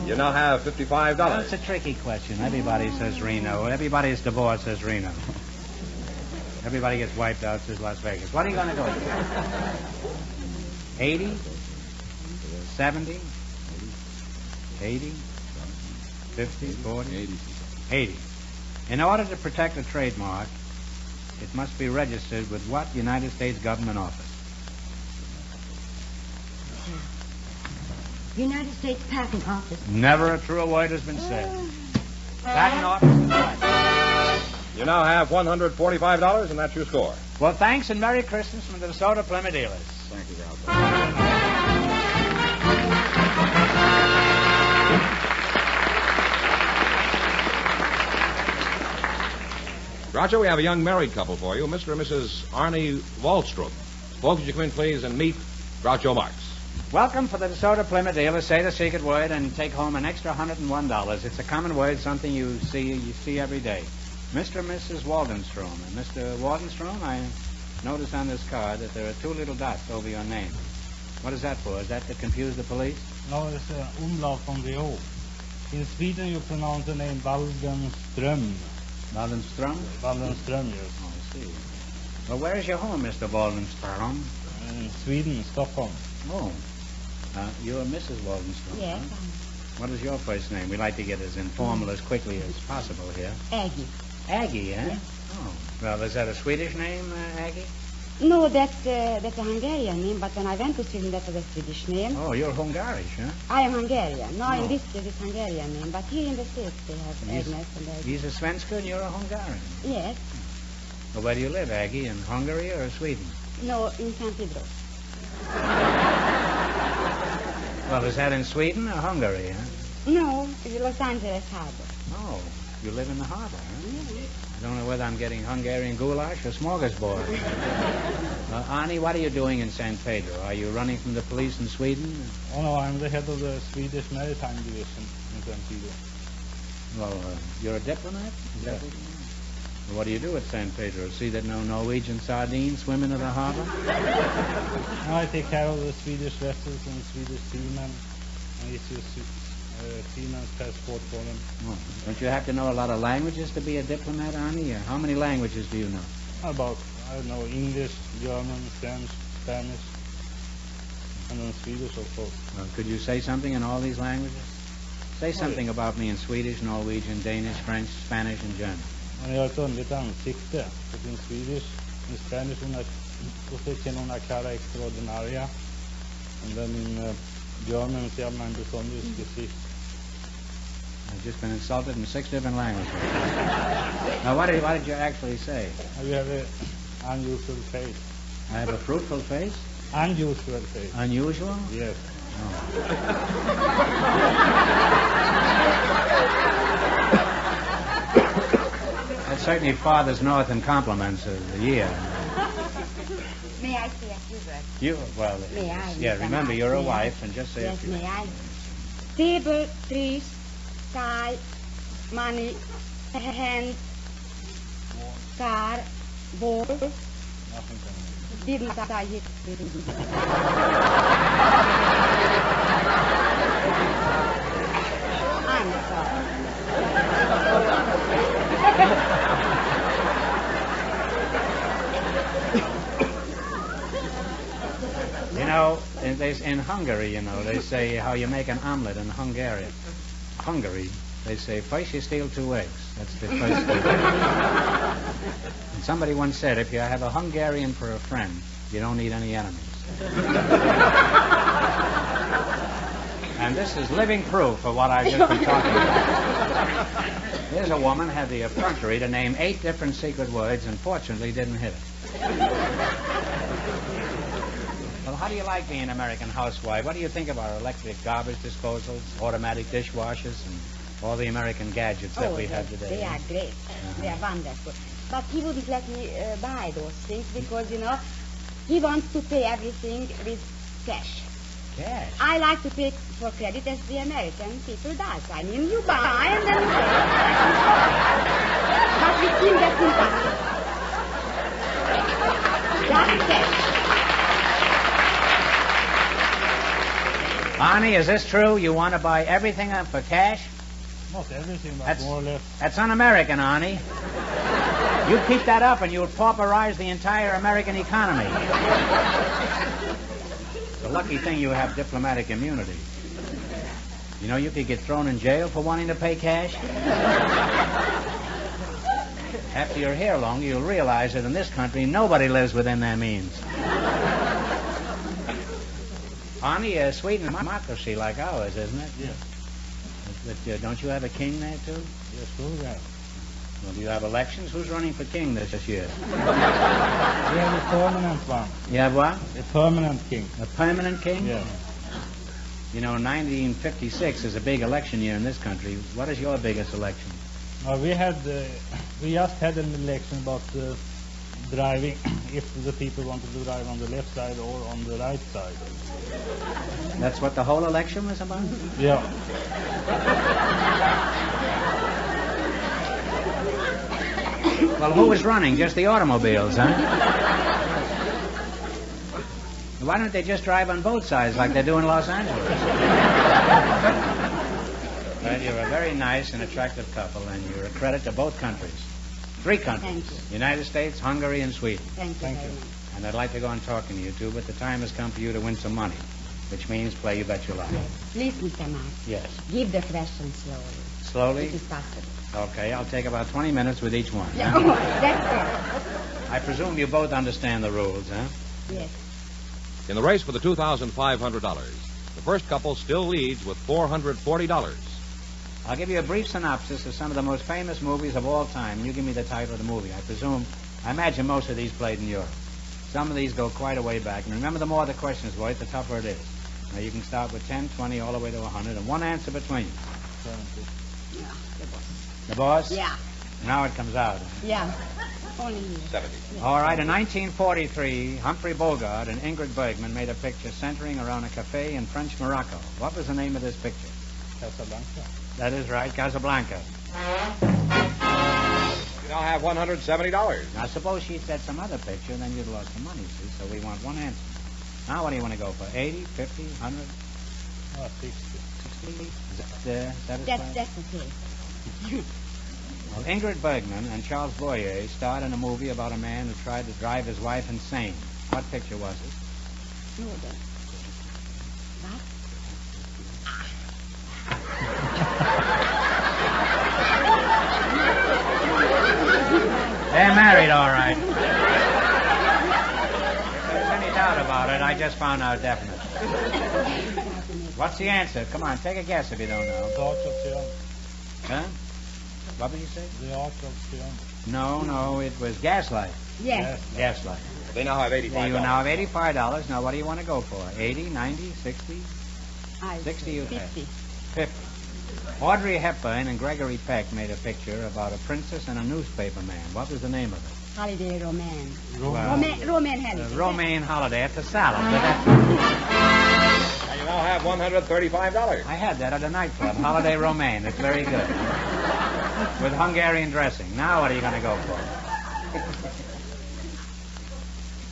You now have $55. That's a tricky question. Everybody says Reno. Everybody is divorced says Reno. Everybody gets wiped out says Las Vegas. What are you going to go with? 80? 70? 80? 50? 40? 80. In order to protect a trademark, it must be registered with what United States government office? United States Patent Office. Never a truer word has been said. Patent office is right. You now have $145, and that's your score. Well, thanks and Merry Christmas from the DeSoto Plymouth dealers. Thank you, Ralph. Roger, we have a young married couple for you, Mr. and Mrs. Arnie Wallstrom. Folks, would you come in, please, and meet Groucho Marx. Welcome for the DeSoto Plymouth dealers. Say the secret word and take home an extra $101. It's a common word, something you see every day. Mr. and Mrs. Waldenstrom. And Mr. Waldenstrom, I notice on this card that there are two little dots over your name. What is that for? Is that to confuse the police? No, it's umlaut on the O. In Sweden, you pronounce the name Waldenström. Waldenstrom? Waldenström, yes. Oh, I see. Well, where is your home, Mr. Waldenstrom? In Sweden, Stockholm. Oh. You're Mrs. Waldenstrom. Yes. Huh? What is your first name? We like to get as informal as quickly as possible here. Aggie. Aggie, eh? Yes. Oh. Well, is that a Swedish name, Aggie? No, that's a Hungarian name, but when I went to Sweden, that was a Swedish name. Oh, you're Hungarish, huh? I am Hungarian. No, Oh. in this case it's Hungarian name, but here in the States they have Agnes and Aggie. He's a Svenska and you're a Hungarian. Yes. Well, where do you live, Aggie? In Hungary or Sweden? No, in San Pedro. Well, is that in Sweden or Hungary, huh? No, it's Los Angeles Harbor. Oh, you live in the harbor, huh? I don't know whether I'm getting Hungarian goulash or smorgasbord. Arnie, what are you doing in San Pedro? Are you running from the police in Sweden? Oh, no, I'm the head of the Swedish Maritime Division in San Pedro. Well, you're a diplomat? Is that what do you do at San Pedro? See that no Norwegian sardines swim into the harbor? No, I take care of the Swedish vessels and Swedish seamen. I issue seaman's passport for them. Oh, don't you have to know a lot of languages to be a diplomat, Arnie? How many languages do you know? About, I don't know, English, German, French, Spanish, and then Swedish, of course. Could you say something in all these languages? Say something about me in Swedish, Norwegian, Danish, French, Spanish, and German. Jag har ett underligt ansikte. In Swedish, in Spanish, una cara extraordinaria. And then in German, se llama en besonders Gesicht. I've just been insulted in 6 different languages. Now, what did you actually say? You have an unusual face. I have a fruitful face? Unusual face. Unusual? Yes. That certainly fathers north in compliments of the year. May I say a few words? You, well, May I? yeah, remember, you're a wife, and just say a few. Yes, may I? Table, trees, sky, money, hand, car, ball. Didn't I hit? I'm sorry. You know, in Hungary, they say how you make an omelet in Hungary, they say first you steal 2 eggs. That's the first thing. And somebody once said, if you have a Hungarian for a friend, you don't need any enemies. And this is living proof of what I've just been talking about. Here's a woman had the effrontery to name 8 different secret words and fortunately didn't hit it. Well, how do you like being an American housewife? What do you think of our electric garbage disposals, automatic dishwashers, and all the American gadgets that we have today? They are great. They are wonderful. But he wouldn't let me buy those things because, he wants to pay everything with cash. Cash? I like to pay for credit as the American people does. I mean, you buy and then you pay. But with him, that's impossible. Just cash. Arnie, is this true? You want to buy everything up for cash? Not everything, but more or less. That's un-American, Arnie. You keep that up and you'll pauperize the entire American economy. It's a lucky thing you have diplomatic immunity. You could get thrown in jail for wanting to pay cash. After you're here longer, you'll realize that in this country, nobody lives within their means. Arnie, Sweden is a democracy like ours, isn't it? Yes. But don't you have a king there, too? Yes, we have. Well, do you have elections? Who's running for king this year? We have a permanent one. You have what? A permanent king. A permanent king? Yeah. 1956 is a big election year in this country. What is your biggest election? We just had an election about driving, if the people wanted to drive on the left side or on the right side. That's what the whole election was about? Yeah. Well, who was running? Just the automobiles, huh? Why don't they just drive on both sides like they do in Los Angeles? Well, you're a very nice and attractive couple, and you're a credit to both countries. 3 countries. Thank you. United States, Hungary, and Sweden. Thank you. And I'd like to go on talking to you, too, but the time has come for you to win some money, which means play You Bet Your Life. Please, Mr. Mark. Yes. Give the question slowly. Slowly? It is possible. Okay, I'll take about 20 minutes with each one. Yeah, Huh? that's good. I presume you both understand the rules, huh? Yes. In the race for the $2,500, the first couple still leads with $440. I'll give you a brief synopsis of some of the most famous movies of all time. You give me the title of the movie. I imagine most of these played in Europe. Some of these go quite a way back. And remember, the more the questions were, the tougher it is. Now, you can start with 10, 20, all the way to 100, and one answer between you. 70. Yeah, the boss. The boss? Yeah. Now it comes out. Yeah. Only here. 70. All right, in 1943, Humphrey Bogart and Ingrid Bergman made a picture centering around a cafe in French Morocco. What was the name of this picture? Casablanca. That is right, Casablanca. You now have $170. Now, suppose she said some other picture, then you'd lost some money, see? So we want one answer. Now, what do you want to go for? 80, 50, 100? 60. 60? Is that satisfying? That's okay. Well, Ingrid Bergman and Charles Boyer starred in a movie about a man who tried to drive his wife insane. What picture was it? No, that. What? They're married, all right. If there's any doubt about it, I just found out definitely. What's the answer? Come on, take a guess if you don't know. The Art of Triumph. Huh? What did you say? The Art of Triumph. No, it was Gaslight. Yes. Gaslight. They now have $85. You now have $85. Now, what do you want to go for? 80, 90, 60? 60 you have. 50. Audrey Hepburn and Gregory Peck made a picture about a princess and a newspaper man. What was the name of it? Holiday Romance. Well, Roman Holiday. Romaine Holiday at the salad. And you now have $135. I had that at a nightclub, Holiday Romaine. It's very good. With Hungarian dressing. Now what are you going to go for?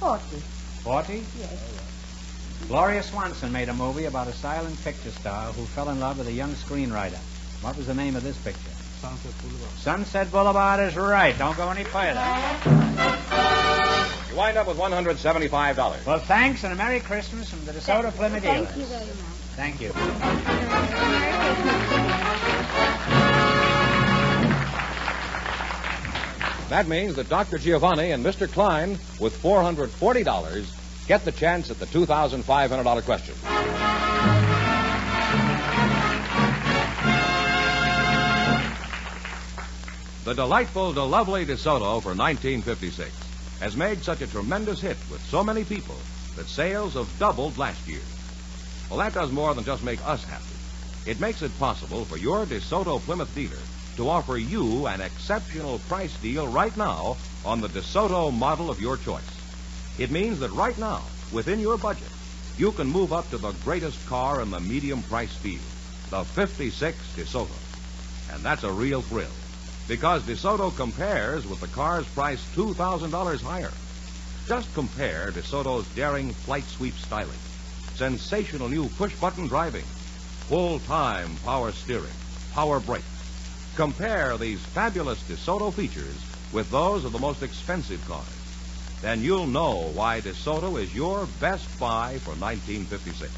40. 40? Yes. Gloria Swanson made a movie about a silent picture star who fell in love with a young screenwriter. What was the name of this picture? Sunset Boulevard. Sunset Boulevard is right. Don't go any further. You wind up with $175. Well, thanks, and a Merry Christmas from the DeSoto Plymouth Dealers. Thank you very much. Thank you. That means that Dr. Giovanni and Mr. Klein, with $440, get the chance at the $2,500 question. The delightful, lovely DeSoto for 1956 has made such a tremendous hit with so many people that sales have doubled last year. Well, that does more than just make us happy. It makes it possible for your DeSoto Plymouth dealer to offer you an exceptional price deal right now on the DeSoto model of your choice. It means that right now, within your budget, you can move up to the greatest car in the medium price field, the 56 DeSoto. And that's a real thrill, because DeSoto compares with the cars priced $2,000 higher. Just compare DeSoto's daring flight sweep styling, sensational new push-button driving, full-time power steering, power brakes. Compare these fabulous DeSoto features with those of the most expensive cars. Then you'll know why DeSoto is your best buy for 1956.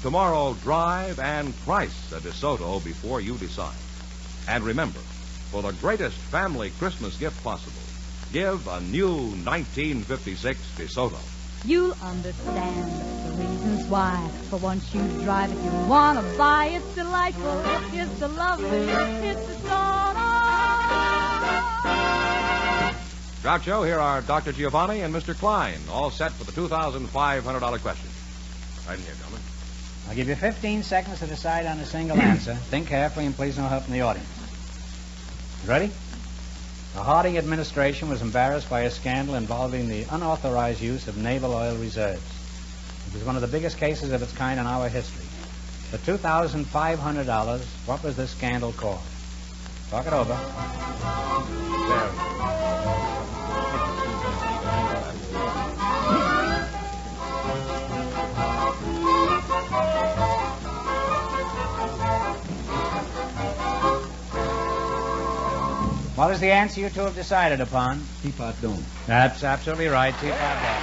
Tomorrow, drive and price a DeSoto before you decide. And remember, for the greatest family Christmas gift possible, give a new 1956 DeSoto. You'll understand the reasons why. For once you drive it, you'll want to buy. It's delightful, it's the lovely, it's DeSoto. Groucho, here are Dr. Giovanni and Mr. Klein, all set for the $2,500 question. Right in here, gentlemen. I'll give you 15 seconds to decide on a single answer. Think carefully and please no help from the audience. Ready? The Harding administration was embarrassed by a scandal involving the unauthorized use of naval oil reserves. It was one of the biggest cases of its kind in our history. For $2,500, what was this scandal called? Talk it over. What is the answer you two have decided upon? Teapot Dome. That's absolutely right, Teapot Dome.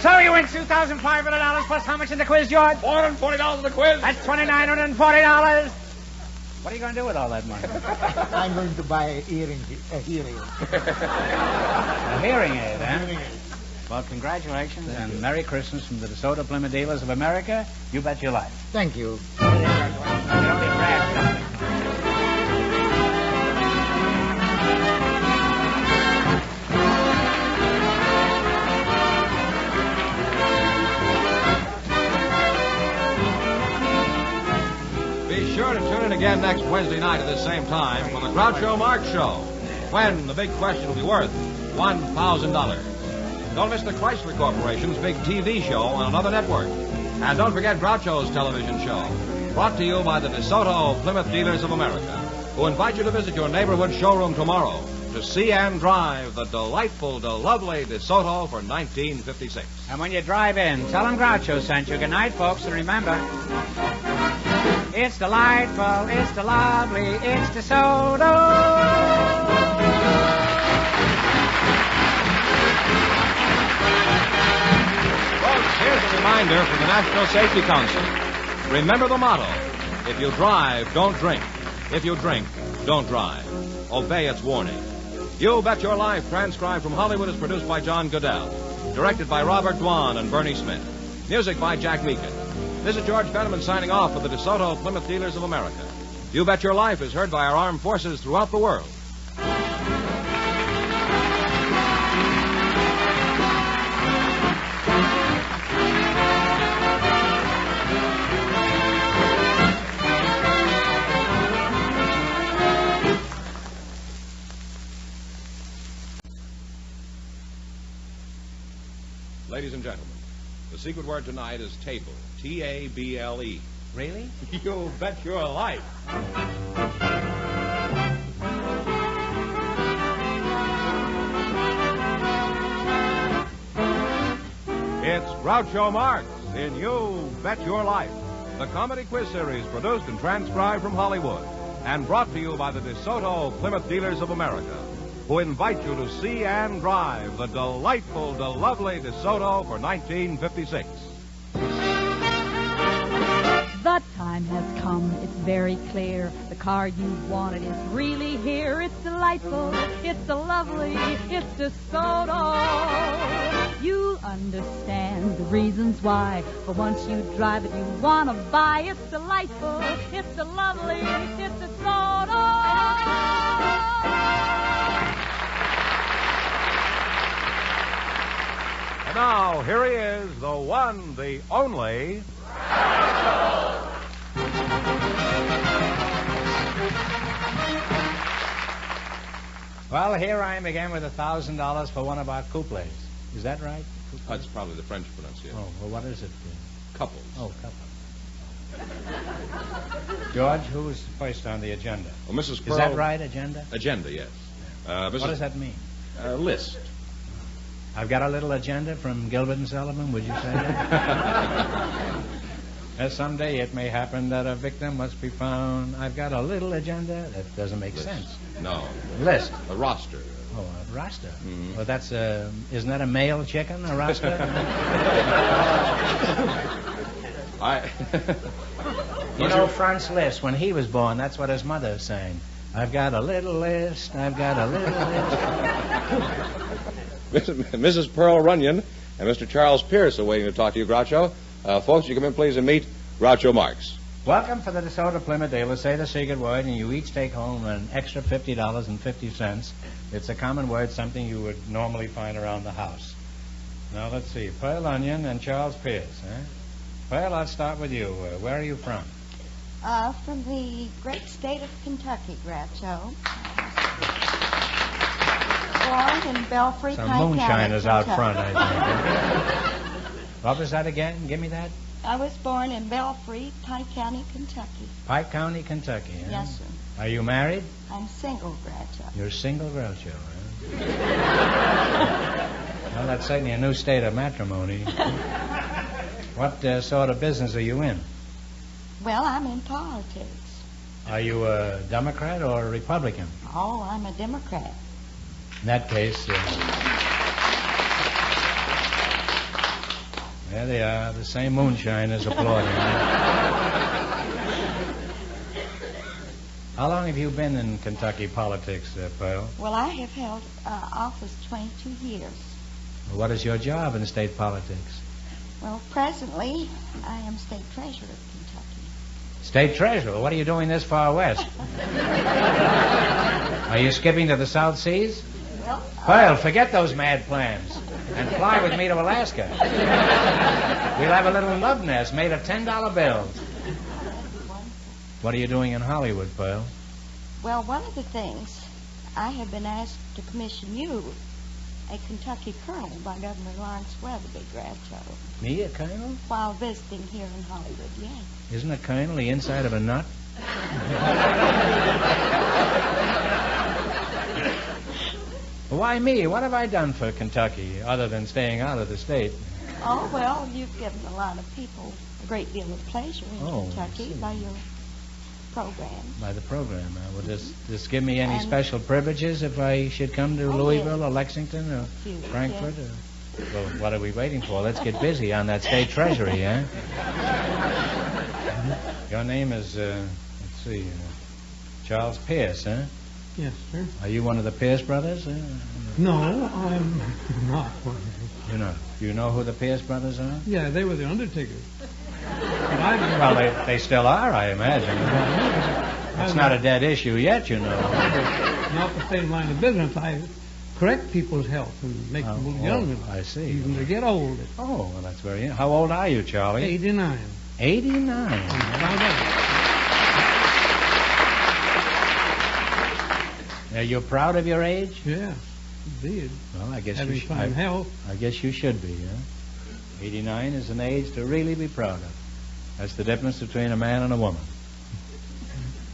So you win $2,500 plus how much in the quiz, George? $440 in the quiz. That's $2,940. What are you going to do with all that money? I'm going to buy a hearing aid. A hearing aid, huh? Hearing aid. Well, congratulations and Merry Christmas from the DeSoto Plymouth Dealers of America. You bet your life. Thank you. Don't be cracked. sure to tune in again next Wednesday night at the same time for the Groucho Marx Show, when the big question will be worth $1,000. Don't miss the Chrysler Corporation's big TV show on another network. And don't forget Groucho's television show, brought to you by the DeSoto Plymouth Dealers of America, who invite you to visit your neighborhood showroom tomorrow to see and drive the delightful, lovely DeSoto for 1956. And when you drive in, tell them Groucho sent you. Good night, folks, and remember, it's delightful, it's the lovely, it's DeSoto. Folks, here's a reminder from the National Safety Council. Remember the motto: if you drive, don't drink. If you drink, don't drive. Obey its warning. You Bet Your Life, transcribed from Hollywood, is produced by John Goodell. Directed by Robert Dwan and Bernie Smith. Music by Jack Meakin. This is George Fenneman signing off for the DeSoto Plymouth Dealers of America. You Bet Your Life is heard by our armed forces throughout the world. Ladies and gentlemen, the secret word tonight is table. T-A-B-L-E. Really? You bet your life. It's Groucho Marx in You Bet Your Life, the comedy quiz series produced and transcribed from Hollywood and brought to you by the DeSoto Plymouth Dealers of America, who invite you to see and drive the delightful, lovely DeSoto for 1956. The time has come, it's very clear. The car you wanted is really here. It's delightful, it's lovely, it's DeSoto. You'll understand the reasons why. For once you drive it, you want to buy. It's delightful, it's lovely, it's DeSoto. And now, here he is, the one, the only... Well, here I am again with $1,000 for one of our couplets. Is that right? That's probably the French pronunciation. Oh, well, what is it? Couples. Oh, couple. George, who's first on the agenda? Well, Mrs. Pearl... Is that right, agenda? Agenda, yes. What does that mean? List. I've got a little agenda from Gilbert and Sullivan, would you say that? Someday it may happen that a victim must be found. I've got a little agenda. That doesn't make sense. No. List. A roster. Oh, a roster. Mm-hmm. Well, that's isn't that a male chicken, a roster? You know, Franz Liszt, when he was born, that's what his mother was saying. I've got a little list. I've got a little list. Mrs. Pearl Runyon and Mr. Charles Pierce are waiting to talk to you, Groucho. Folks, you come in, please, and meet Groucho Marx. Welcome for the DeSoto Plymouth Dealers. Say the secret word, and you each take home an extra $50.50. It's a common word, something you would normally find around the house. Now, let's see. Pearl Onion and Charles Pierce, eh? Pearl, I'll start with you. Where are you from? From the great state of Kentucky, Groucho. Born in Belfry, Some Pike moonshiners County, out front, Kentucky. I think. What was that again? Give me that. I was born in Belfry, Pike County, Kentucky. Pike County, Kentucky, eh? Yes, sir. Are you married? I'm single, Groucho. You're single, Groucho, eh? Well, that's certainly a new state of matrimony. What sort of business are you in? Well, I'm in politics. Are you a Democrat or a Republican? Oh, I'm a Democrat. In that case, there they are, the same moonshiners applauding. How long have you been in Kentucky politics, Pearl? Well, I have held office 22 years. What is your job in state politics? Well, presently, I am state treasurer of Kentucky. State treasurer? What are you doing this far west? Are you skipping to the South Seas? Well, Pearl, forget those mad plans and fly with me to Alaska. We'll have a little love nest made of $10 bills. What are you doing in Hollywood, Pearl? Well, one of the things, I have been asked to commission you a Kentucky colonel by Governor Lawrence Weatherby, Groucho, Me, a colonel? while visiting here in Hollywood, yes. Isn't a colonel the inside of a nut? Why me? What have I done for Kentucky other than staying out of the state? Oh, well, you've given a lot of people a great deal of pleasure in Kentucky by your program. By the program. Will this give me any special privileges if I should come to Louisville or Lexington or Frankfurt? Or, well, what are we waiting for? Let's get busy on that state treasury, eh? Your name is, Charles Pierce, huh? Yes, sir. Are you one of the Pierce brothers? No, I'm not one. You're not. You know who the Pierce brothers are? Yeah, they were the Undertakers. Well, they still are, I imagine. It's not a dead issue yet, you know. Not the same line of business. I correct people's health and make them look younger. I see. Even they get old. Oh, well, that's very... How old are you, Charlie? 89. 89? Are you proud of your age? Yeah, indeed. Well, I guess having you should. fine health. I guess you should be, huh? 89 is an age to really be proud of. That's the difference between a man and a woman.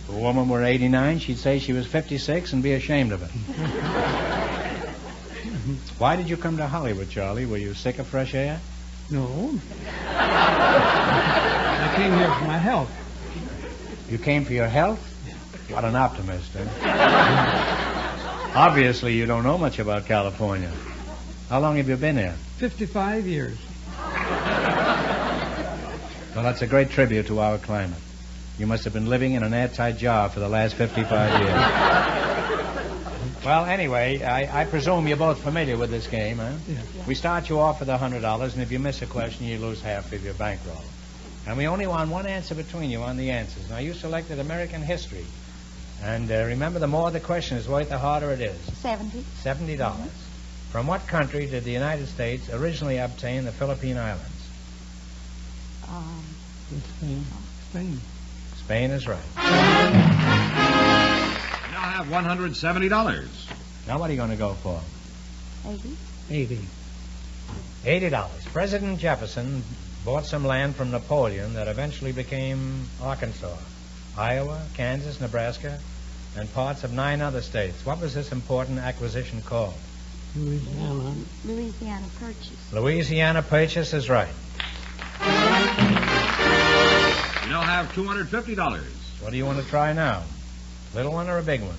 If a woman were 89, she'd say she was 56 and be ashamed of it. Why did you come to Hollywood, Charlie? Were you sick of fresh air? No. I came here for my health. You came for your health? What an optimist, eh? Obviously, you don't know much about California. How long have you been here? 55 years. Well, that's a great tribute to our climate. You must have been living in an airtight jar for the last 55 years. Well, anyway, I presume you're both familiar with this game, huh? Yeah. We start you off with $100, and if you miss a question, you lose half of your bankroll. And we only want one answer between you on the answers. Now, you selected American history. And remember, the more the question is worth, the harder it is. 70. $70. Mm-hmm. From what country did the United States originally obtain the Philippine Islands? Spain. Spain. Spain is right. You now have $170. Now what are you going to go for? 80. $80. President Jefferson bought some land from Napoleon that eventually became Arkansas, Iowa, Kansas, Nebraska, and parts of 9 other states. What was this important acquisition called? Louisiana. Louisiana Purchase. Louisiana Purchase is right. You now have $250. What do you want to try now? Little one or a big one?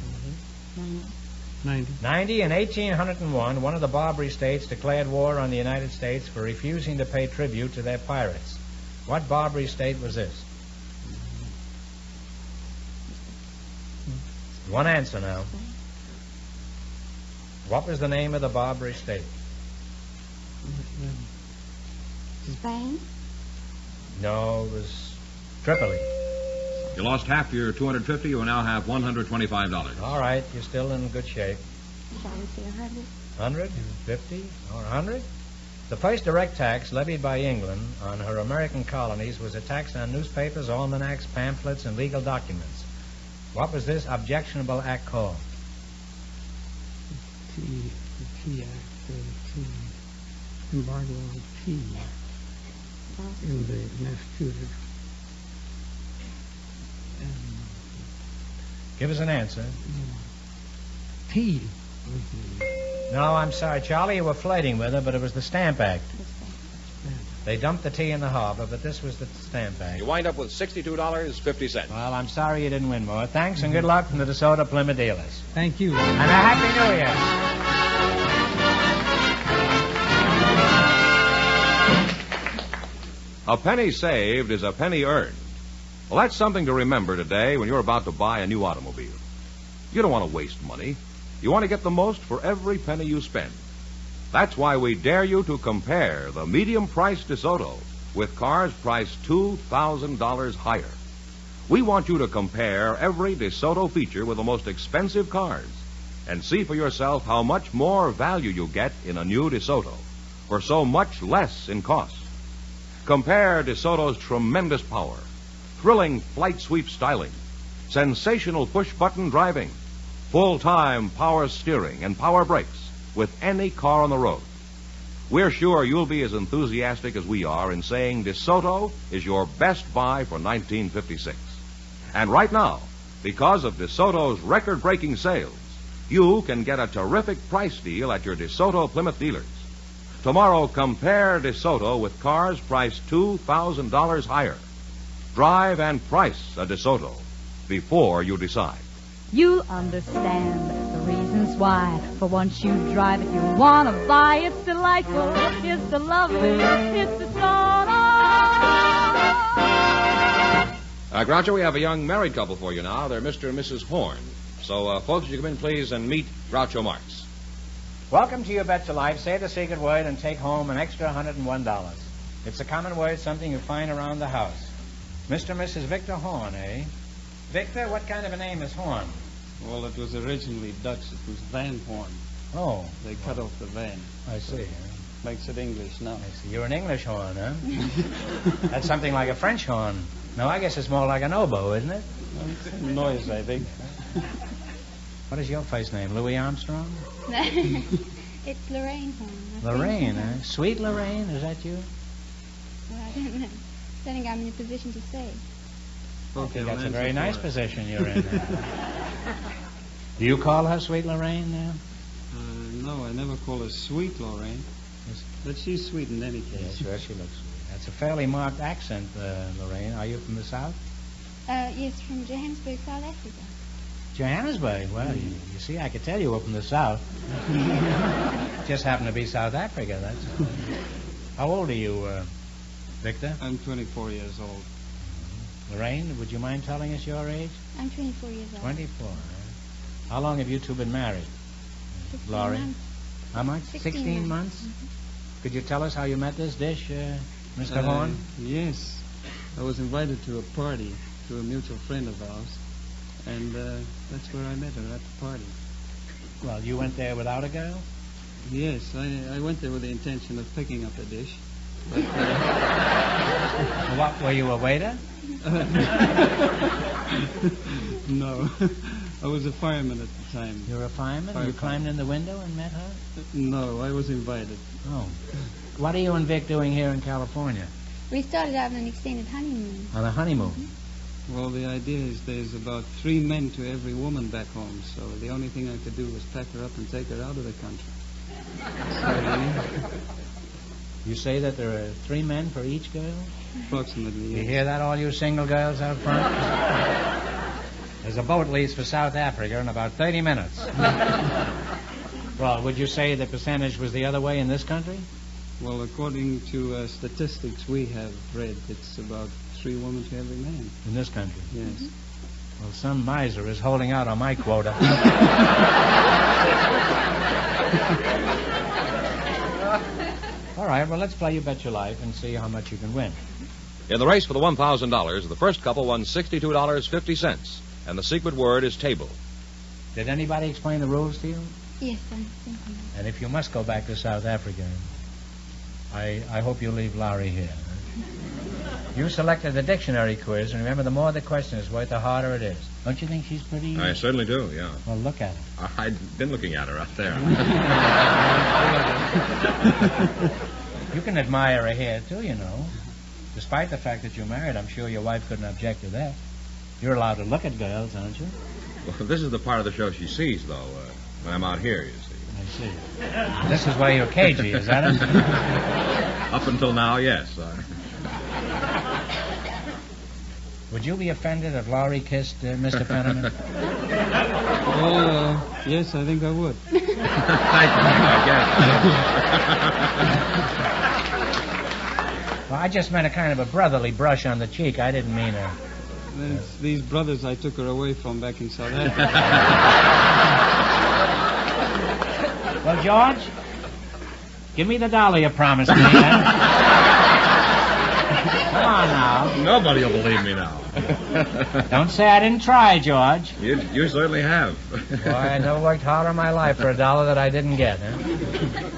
90. 90. In 1801, one of the Barbary states declared war on the United States for refusing to pay tribute to their pirates. What Barbary state was this? One answer now. What was the name of the Barbary state? Spain? No, it was Tripoli. You lost half your $250. You will now have $125. All right, you're still in good shape. Shall we say 100? 100, 50, or 100? The first direct tax levied by England on her American colonies was a tax on newspapers, almanacs, pamphlets, and legal documents. What was this objectionable act called? The Tea Act, embargo on tea in the Massachusetts. Give us an answer. Tea. No, I'm sorry, Charlie, you were flirting with her, but it was the Stamp Act. They dumped the tea in the harbor, but this was the Stamp Act. You wind up with $62.50. Well, I'm sorry you didn't win more. Thanks and good luck from the DeSoto Plymouth dealers. Thank you. And a Happy New Year. A penny saved is a penny earned. Well, that's something to remember today when you're about to buy a new automobile. You don't want to waste money. You want to get the most for every penny you spend. That's why we dare you to compare the medium-priced DeSoto with cars priced $2,000 higher. We want you to compare every DeSoto feature with the most expensive cars and see for yourself how much more value you get in a new DeSoto for so much less in cost. Compare DeSoto's tremendous power, thrilling flight sweep styling, sensational push-button driving, full-time power steering, and power brakes with any car on the road. We're sure you'll be as enthusiastic as we are in saying DeSoto is your best buy for 1956. And right now, because of DeSoto's record-breaking sales, you can get a terrific price deal at your DeSoto Plymouth dealers. Tomorrow, compare DeSoto with cars priced $2,000 higher. Drive and price a DeSoto before you decide. You'll understand the reasons why. For once you drive it, you want to buy. It's delightful, it's the lovely, it's the Groucho, we have a young married couple for you now. They're Mr. and Mrs. Horn. So, folks, you come in, please, and meet Groucho Marx. Welcome to You Bet Your Life. Say the secret word and take home an extra $101. It's a common word, something you find around the house. Mr. and Mrs. Victor Horn, eh? Victor, what kind of a name is Horn? Well, it was originally Dutch. It was Van Horn. Oh. They cut off the Van. I see. Makes it English now. I see. You're an English horn, huh? That's something like a French horn. No, I guess it's more like an oboe, isn't it? Noise, I think. What is your first name? Louis Armstrong? It's Lorraine Horn. Lorraine, eh? Sweet Lorraine, is that you? Well, I don't know. I don't think I'm in a position to say. I think that's a very nice position you're in. Do you call her Sweet Lorraine now? No, I never call her Sweet Lorraine. But she's sweet in any case. Yes, sure, she looks sweet. That's a fairly marked accent, Lorraine. Are you from the South? Yes, from Johannesburg, South Africa. Johannesburg? Well, you see, I could tell you were from the South. Just happened to be South Africa, that's all. How old are you, Victor? I'm 24 years old. Lorraine, would you mind telling us your age? I'm 24 years old. 24, eh? How long have you two been married? 16 Laurie? months. How much? 16 months? Mm-hmm. Could you tell us how you met this dish, Mr. Horn? Yes. I was invited to a party to a mutual friend of ours, and that's where I met her, at the party. Well, you went there without a girl? Yes, I went there with the intention of picking up a dish. But, What, were you a waiter? No. I was a fireman at the time. You were a fireman? You climbed in the window and met her? No, I was invited. Oh. What are you and Vic doing here in California? We started out on an extended honeymoon. On a honeymoon? Mm-hmm. Well, the idea is there's about 3 men to every woman back home, so the only thing I could do was pack her up and take her out of the country. So, you say that there are 3 men for each girl? Approximately, yes. You hear that, all you single girls out front? There's a boat leaves for South Africa in about 30 minutes. Well, would you say the percentage was the other way in this country? Well, according to statistics we have read, it's about 3 women to every man. In this country? Yes. Mm-hmm. Well, some miser is holding out on my quota. All right, well, let's play You Bet Your Life and see how much you can win. In the race for the $1,000, the first couple won $62.50, and the secret word is table. Did anybody explain the rules to you? Yes, I'm thinking. And if you must go back to South Africa, I hope you leave Larry here. You selected the dictionary quiz, and remember, the more the question is worth, the harder it is. Don't you think she's pretty? I certainly do, yeah. Well, look at her. I've been looking at her out there. You can admire her hair, too, you know. Despite the fact that you're married, I'm sure your wife couldn't object to that. You're allowed to look at girls, aren't you? Well, this is the part of the show she sees, though, when I'm out here, you see. I see. This is where you're cagey, is that it? Up until now, yes. Would you be offended if Laurie kissed Mr. Fenneman? Well, yes, I think I would. Thank you, I guess. Well, I just meant a kind of a brotherly brush on the cheek. I didn't mean a... It's these brothers I took her away from back in South Africa. Well, George, give me the dollar you promised me, huh? Come on now. Nobody will believe me now. Don't say I didn't try, George. You certainly have. Boy, I never worked harder in my life for a dollar that I didn't get, huh?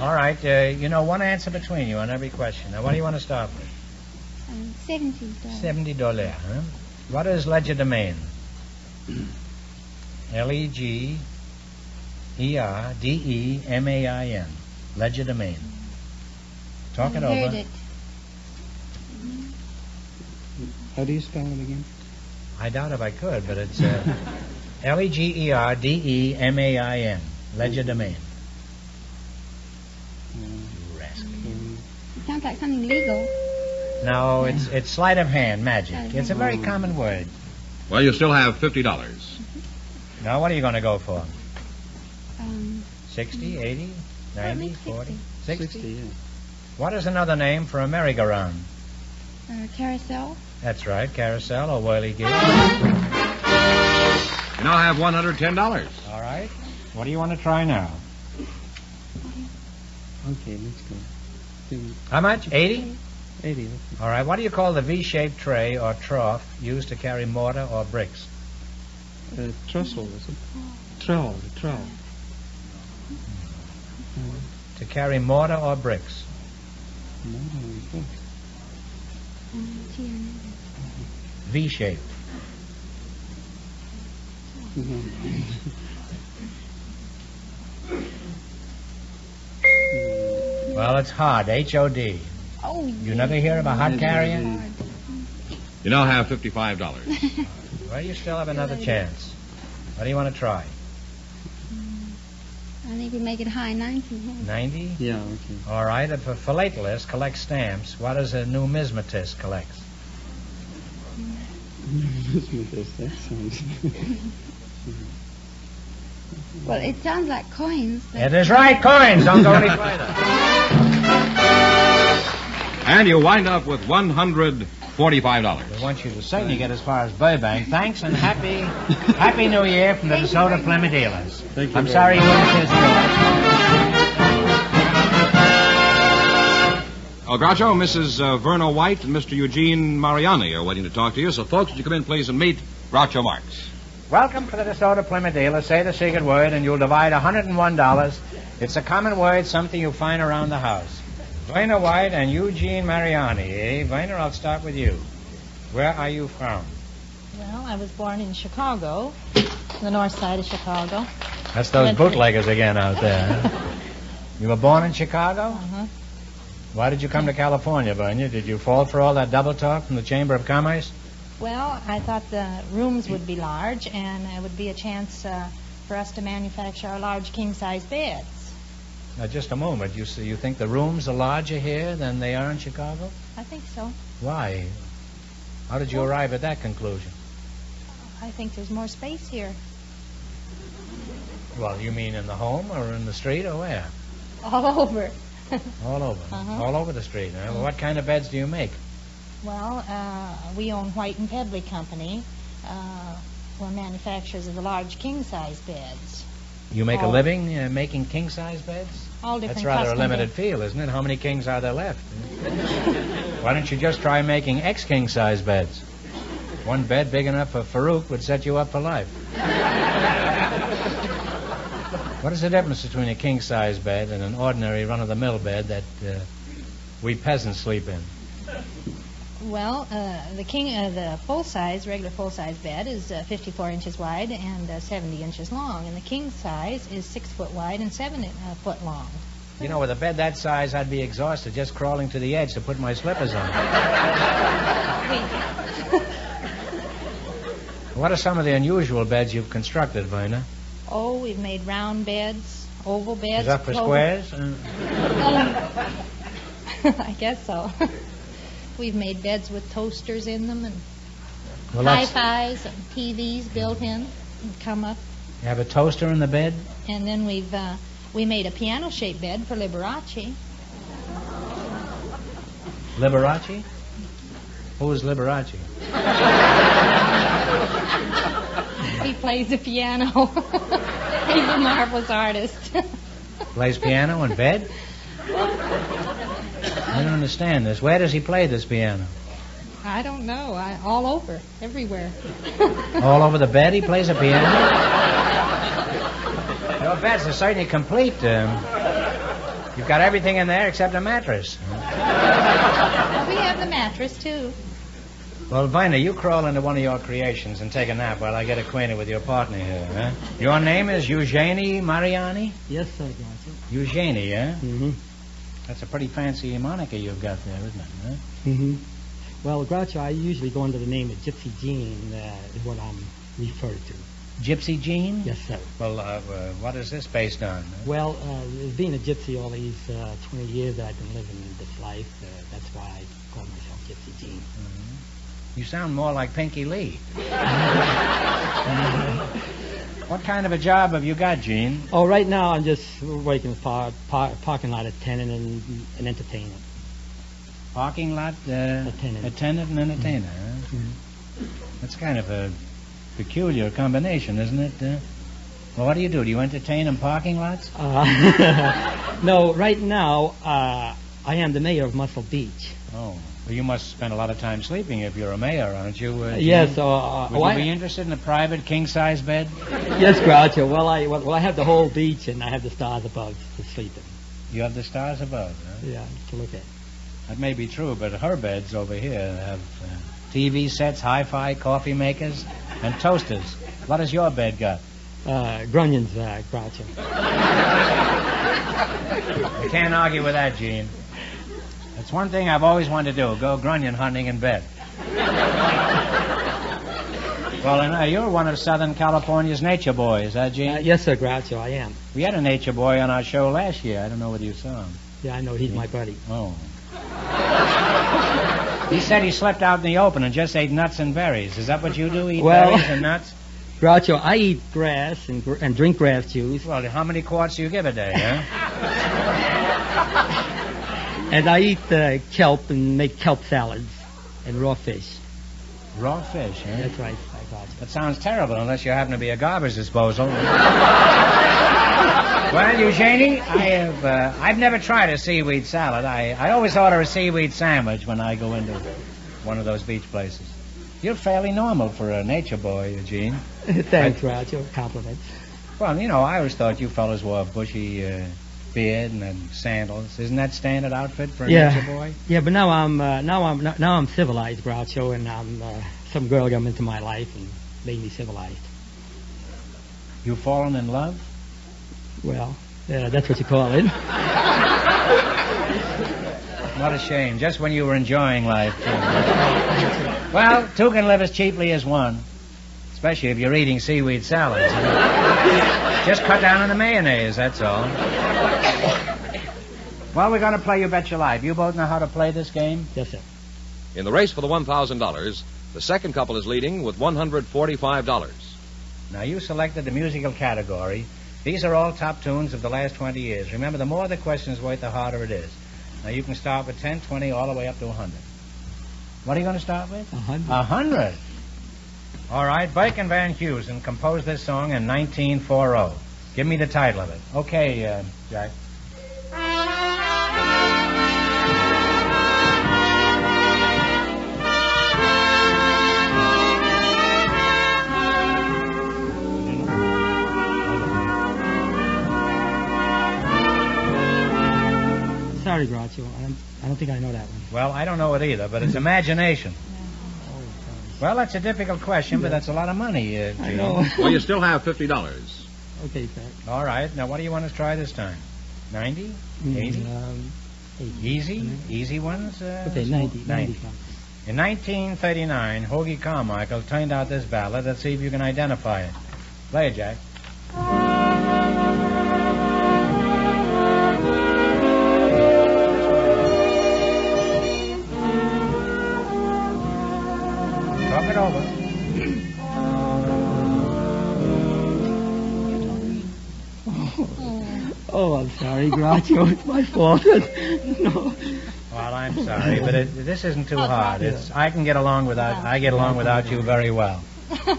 All right, one answer between you on every question. Now, what do you want to start with? $70. $70, huh? What is legerdemain? Legerdemain. Legerdemain. Talk it over. Heard it. How do you spell it again? I doubt if I could, but it's Legerdemain. Legerdemain. It sounds like something legal. No, it's sleight of hand, magic. It's a very common word. Well, you still have $50. Now, what are you going to go for? 60, 80, Well, 90, make 40? 60. 60? What is another name for a merry-go-round? Carousel. That's right, carousel or whirligig. You now have $110. All right. What do you want to try now? Okay, let's go. How much? 80? 80. Okay. All right. What do you call the V-shaped tray or trough used to carry mortar or bricks? Trestle, is it? Trowel. To carry mortar or bricks? V-shaped. Well, it's hod. H-O-D. Oh, You never hear of a hod carrier? You now have $55. Well, you still have another chance. What do you want to try? I think we make it high 90. 90? Yeah, okay. All right. If a philatelist collects stamps, what does a numismatist collect? That sounds... Well, it sounds like coins. It is right, coins. Don't go any further. And you wind up with $145. We want you to certainly get as far as Burbank. Thanks and happy New Year from the DeSoto Plymouth dealers. Thank you I'm very sorry you much. wouldn't kiss me. Oh, Groucho, Mrs. Verna White and Mr. Eugene Mariani are waiting to talk to you. So, folks, would you come in, please, and meet Groucho Marx. Welcome to the DeSoto Plymouth dealer. Say the secret word and you'll divide $101. It's a common word, something you find around the house. Verna White and Eugene Mariani, eh? Verna, I'll start with you. Where are you from? Well, I was born in Chicago, the north side of Chicago. That's those Went- bootleggers again out there. You were born in Chicago? Uh-huh. Why did you come to California, Verna? Did you fall for all that double talk from the Chamber of Commerce? Well, I thought the rooms would be large, and it would be a chance for us to manufacture our large king-size beds. Now, just a moment. You think the rooms are larger here than they are in Chicago? I think so. Why? How did you arrive at that conclusion? I think there's more space here. Well, you mean in the home or in the street or where? All over. All over. Uh-huh. All over the street. Huh? Well, what kind of beds do you make? Well, we own White and Pedley Company. We're manufacturers of the large king-size beds. You make a All- living making king-size beds? All different That's rather a custom limited beds. field, isn't it? How many kings are there left? Why don't you just try making ex-king-size beds? One bed big enough for Farouk would set you up for life. What is the difference between a king-size bed and an ordinary run-of-the-mill bed that we peasants sleep in? Well, the regular full-size bed is 54 inches wide and 70 inches long, and the king size is 6 foot wide and 7 foot long. You know, with a bed that size, I'd be exhausted just crawling to the edge to put my slippers on. What are some of the unusual beds you've constructed, Verna? Oh, we've made round beds, oval beds. Is that for clover- squares? I guess so. We've made beds with toasters in them and Well, that's- hi-fis and TVs built in and come up. You have a toaster in the bed? And then we made a piano-shaped bed for Liberace. Liberace? Who is Liberace? He plays the piano. He's a marvelous artist. Plays piano in bed? I don't understand this. Where does he play this piano? I don't know. All over, everywhere. All over the bed he plays a piano? Your beds are certainly complete. You've got everything in there except a mattress. Well, we have the mattress, too. Well, Viner, you crawl into one of your creations and take a nap while I get acquainted with your partner here, huh? Your name is Eugenie Mariani? Yes, sir, Groucho. Eugenie, eh? Mm-hmm. That's a pretty fancy moniker you've got there, isn't it, huh? Mm-hmm. Well, Groucho, I usually go under the name of Gypsy Jean, is what I'm referred to. Gypsy Jean? Yes, sir. Well, what is this based on? Well, being a gypsy all these 20 years that I've been living this life, that's why I call myself Gypsy Jean. Mm-hmm. You sound more like Pinky Lee. What kind of a job have you got, Gene? Oh, right now I'm just working parking lot attendant and entertainer. Parking lot attendant and entertainer, huh? Mm-hmm. That's kind of a peculiar combination, isn't it? Well, what do? Do you entertain in parking lots? No, right now I am the mayor of Muscle Beach. Oh. Well, you must spend a lot of time sleeping if you're a mayor, aren't you? Yes. Would you be interested in a private king-size bed? Yes, Groucho. Well, I have the whole beach and I have the stars above to sleep in. You have the stars above, huh? Yeah, to look at. That may be true, but her beds over here have TV sets, hi-fi, coffee makers, and toasters. What has your bed got? Grunions, Groucho. I can't argue with that, Gene. That's one thing I've always wanted to do, go grunion hunting in bed. Well, and you're one of Southern California's nature boys, huh, Gene? Yes, sir, Groucho, I am. We had a nature boy on our show last year. I don't know whether you saw him. Yeah, I know. He's my buddy. Oh. He said he slept out in the open and just ate nuts and berries. Is that what you do, eat berries and nuts? Groucho, I eat grass and drink grass juice. Well, how many quarts do you give a day, huh? And I eat kelp and make kelp salads and raw fish. Raw fish, huh? That's right, Groucho. That sounds terrible unless you happen to be a garbage disposal. Well, Eugenie, I've never tried a seaweed salad. I always order a seaweed sandwich when I go into one of those beach places. You're fairly normal for a nature boy, Eugene. Thanks, Groucho. Compliments. Well, you know, I always thought you fellas wore a bushy beard and then sandals. Isn't that standard outfit for a nature boy? Yeah, but now I'm civilized, Groucho, and some girl got into my life and made me civilized. You've fallen in love? Well, that's what you call it. What a shame. Just when you were enjoying life. Well, two can live as cheaply as one. Especially if you're eating seaweed salads. Just cut down on the mayonnaise, that's all. Well, we're going to play You Bet Your Life. You both know how to play this game? Yes, sir. In the race for the $1,000, the second couple is leading with $145. Now, you selected the musical category. These are all top tunes of the last 20 years. Remember, the more the question's worth, the harder it is. Now, you can start with 10, 20, all the way up to 100. What are you going to start with? 100. 100. All right, Bacon Van Heusen composed this song in 1940. Give me the title of it. Okay, Jack. Sorry, Groucho. I don't think I know that one. Well, I don't know it either, but it's imagination. Well, that's a difficult question, but that's a lot of money. I know. Well, you still have $50. Okay, sir. All right. Now, what do you want to try this time? 90? 80? 80. Easy? Easy ones? Okay, 90. 90. In 1939, Hoagie Carmichael turned out this ballad. Let's see if you can identify it. Play it, Jack. Talk it over. Oh, I'm sorry, Groucho. It's my fault. No. Well, I'm sorry, but this isn't too hard. I can get along without. I get along without you very well.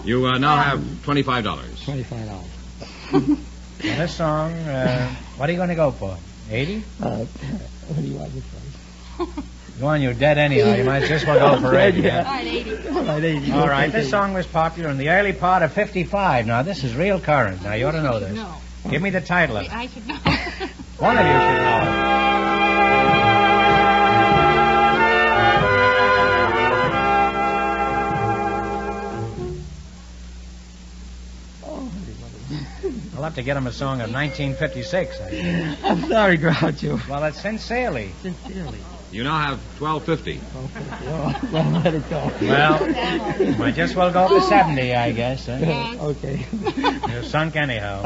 You now have $25. $25. Now, this song, what are you going to go for? 80? What do you want this for? Go on, you're dead anyhow. You might just well go for 80. Yeah. All right, 80. All right, 80. All right, this song was popular in the early part of 55. Now, this is real current. Now, you ought to know this. No. Give me the title of it. I should know. One of you should know. I'll have to get him a song of 1956, I guess. I'm sorry, Groucho. Well, it's Sincerely. Sincerely. You now have $12.50. Well, let it go. Well, might just well go to 70, I guess. Huh? Okay. You're sunk anyhow.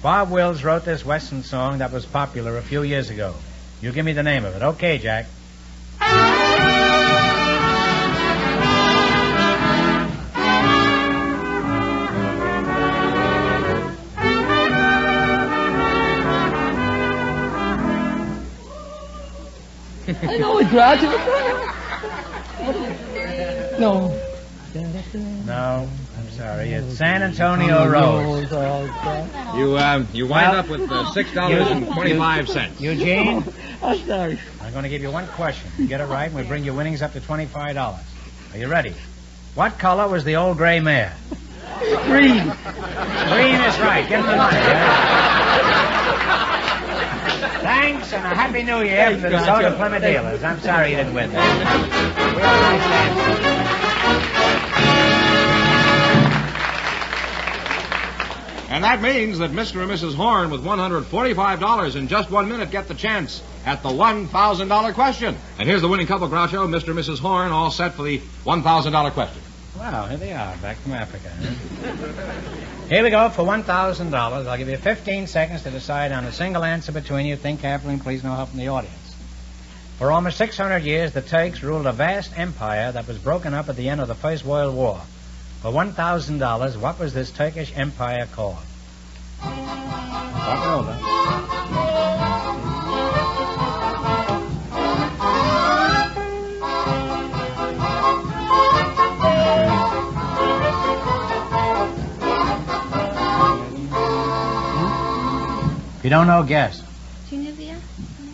Bob Wills wrote this Western song that was popular a few years ago. You give me the name of it. Okay, Jack. I know it, Groucho. No. No, I'm sorry. It's San Antonio Rose. You wind up with $6.25. Eugene? I'm sorry. I'm going to give you one question. You get it right, and we bring your winnings up to $25. Are you ready? What color was the old gray mare? Green. Green is right. Give him the money. Thanks, and a Happy New Year from the DeSoto Plymouth Dealers. I'm sorry you didn't win. We have a nice dance. And that means that Mr. and Mrs. Horn with $145 in just 1 minute get the chance at the $1,000 question. And here's the winning couple, Groucho, Mr. and Mrs. Horn, all set for the $1,000 question. Wow, here they are, back from Africa. Huh? Here we go for $1,000. I'll give you 15 seconds to decide on a single answer between you. Think carefully and please no help from the audience. For almost 600 years, the Turks ruled a vast empire that was broken up at the end of the First World War. For $1,000, what was this Turkish empire called? Talk it over. If you don't know, guess. Tunisia?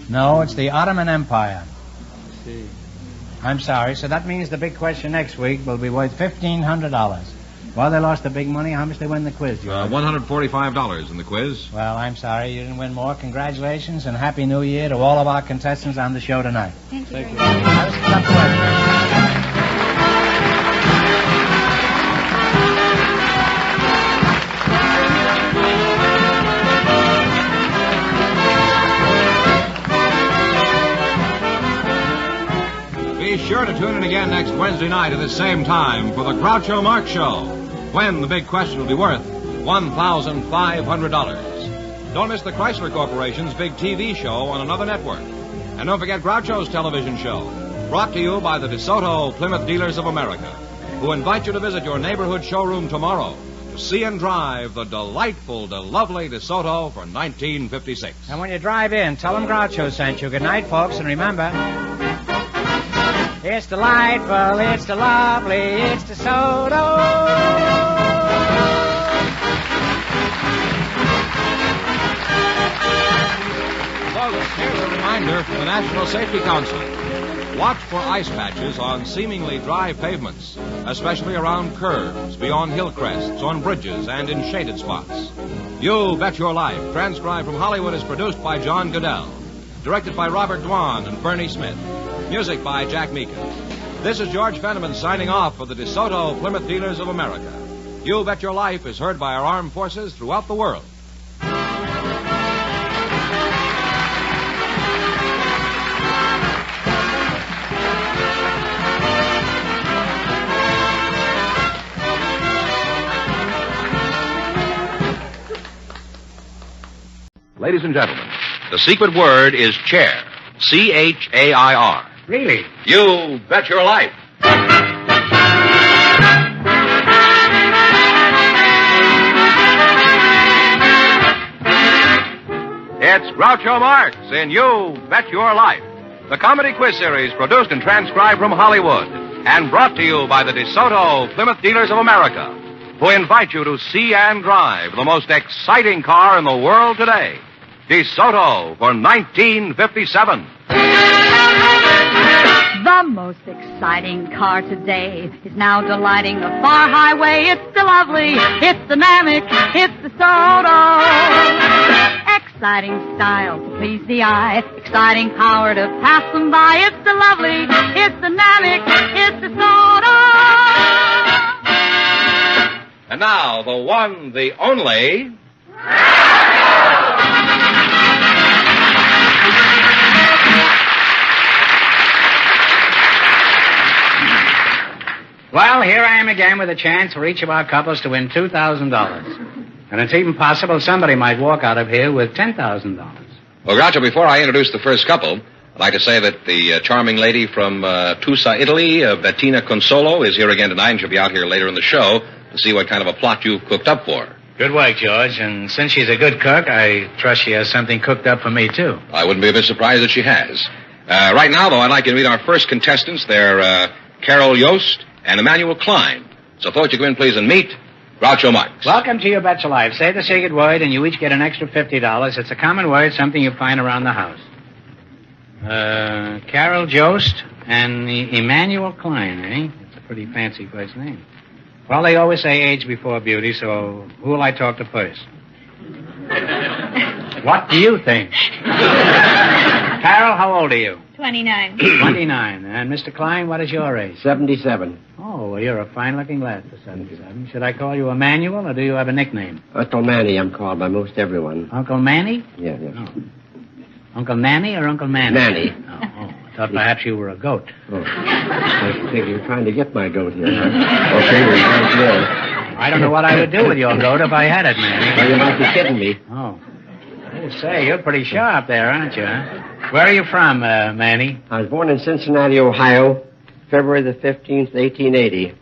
No, it's the Ottoman Empire. I'm sorry, so that means the big question next week will be worth $1,500. Well, they lost the big money. How much they win the quiz, George? $145 in the quiz. Well, I'm sorry you didn't win more. Congratulations and Happy New Year to all of our contestants on the show tonight. Thank you. That was a tough question. Be sure to tune in again next Wednesday night at the same time for the Groucho Marx Show, when the big question will be worth $1,500. Don't miss the Chrysler Corporation's big TV show on another network. And don't forget Groucho's television show, brought to you by the DeSoto Plymouth Dealers of America, who invite you to visit your neighborhood showroom tomorrow to see and drive the delightful, lovely DeSoto for 1956. And when you drive in, tell them Groucho sent you. Good night, folks, and remember... It's delightful, it's the lovely, it's DeSoto. Folks, here's a reminder from the National Safety Council. Watch for ice patches on seemingly dry pavements, especially around curves, beyond hill crests, on bridges, and in shaded spots. You Bet Your Life, transcribed from Hollywood, is produced by John Goodell. Directed by Robert Dwan and Bernie Smith. Music by Jack Meakin. This is George Fenneman signing off for the DeSoto Plymouth Dealers of America. You Bet Your Life is heard by our armed forces throughout the world. Ladies and gentlemen, the secret word is chair. C-H-A-I-R. Really? You Bet Your Life. It's Groucho Marx in You Bet Your Life, the comedy quiz series produced and transcribed from Hollywood and brought to you by the DeSoto Plymouth Dealers of America, who invite you to see and drive the most exciting car in the world today, DeSoto for 1957. The most exciting car today is now delighting the far highway. It's the lovely, it's the Dynamic, it's the DeSoto. Exciting style to please the eye, exciting power to pass them by. It's the lovely, it's the Dynamic, it's the DeSoto. And now, the one, the only... Well, here I am again with a chance for each of our couples to win $2,000. And it's even possible somebody might walk out of here with $10,000. Well, Groucho, before I introduce the first couple, I'd like to say that the charming lady from Tusa, Italy, Bettina Consolo, is here again tonight, and she'll be out here later in the show to see what kind of a plot you've cooked up for her. Good work, George. And since she's a good cook, I trust she has something cooked up for me, too. I wouldn't be a bit surprised if she has. Right now, though, I'd like you to meet our first contestants. They're Carol Yost and Emmanuel Klein. So, folks, you come in, please, and meet Groucho Marx. Welcome to Your Bet Your Life. Say the secret word, and you each get an extra $50. It's a common word, something you find around the house. Carol Yost and Emmanuel Klein, eh? That's a pretty fancy first name. Well, they always say age before beauty, so who will I talk to first? What do you think? Carol, how old are you? 29. 29. And Mr. Klein, what is your age? 77. Oh, well, you're a fine-looking lad for 77. Should I call you Emmanuel, or do you have a nickname? Uncle Manny, I'm called by most everyone. Uncle Manny? Yeah. Oh. Uncle Nanny or Uncle Manny? Manny. Oh, I thought perhaps you were a goat. Oh. I think you're trying to get my goat here, huh? Okay, we're right there. I don't know what I would do with your goat if I had it, Manny. Well, you might be kidding me. Oh. Oh, say, you're pretty sharp there, aren't you, huh? Where are you from, Manny? I was born in Cincinnati, Ohio, February the 15th, 1880.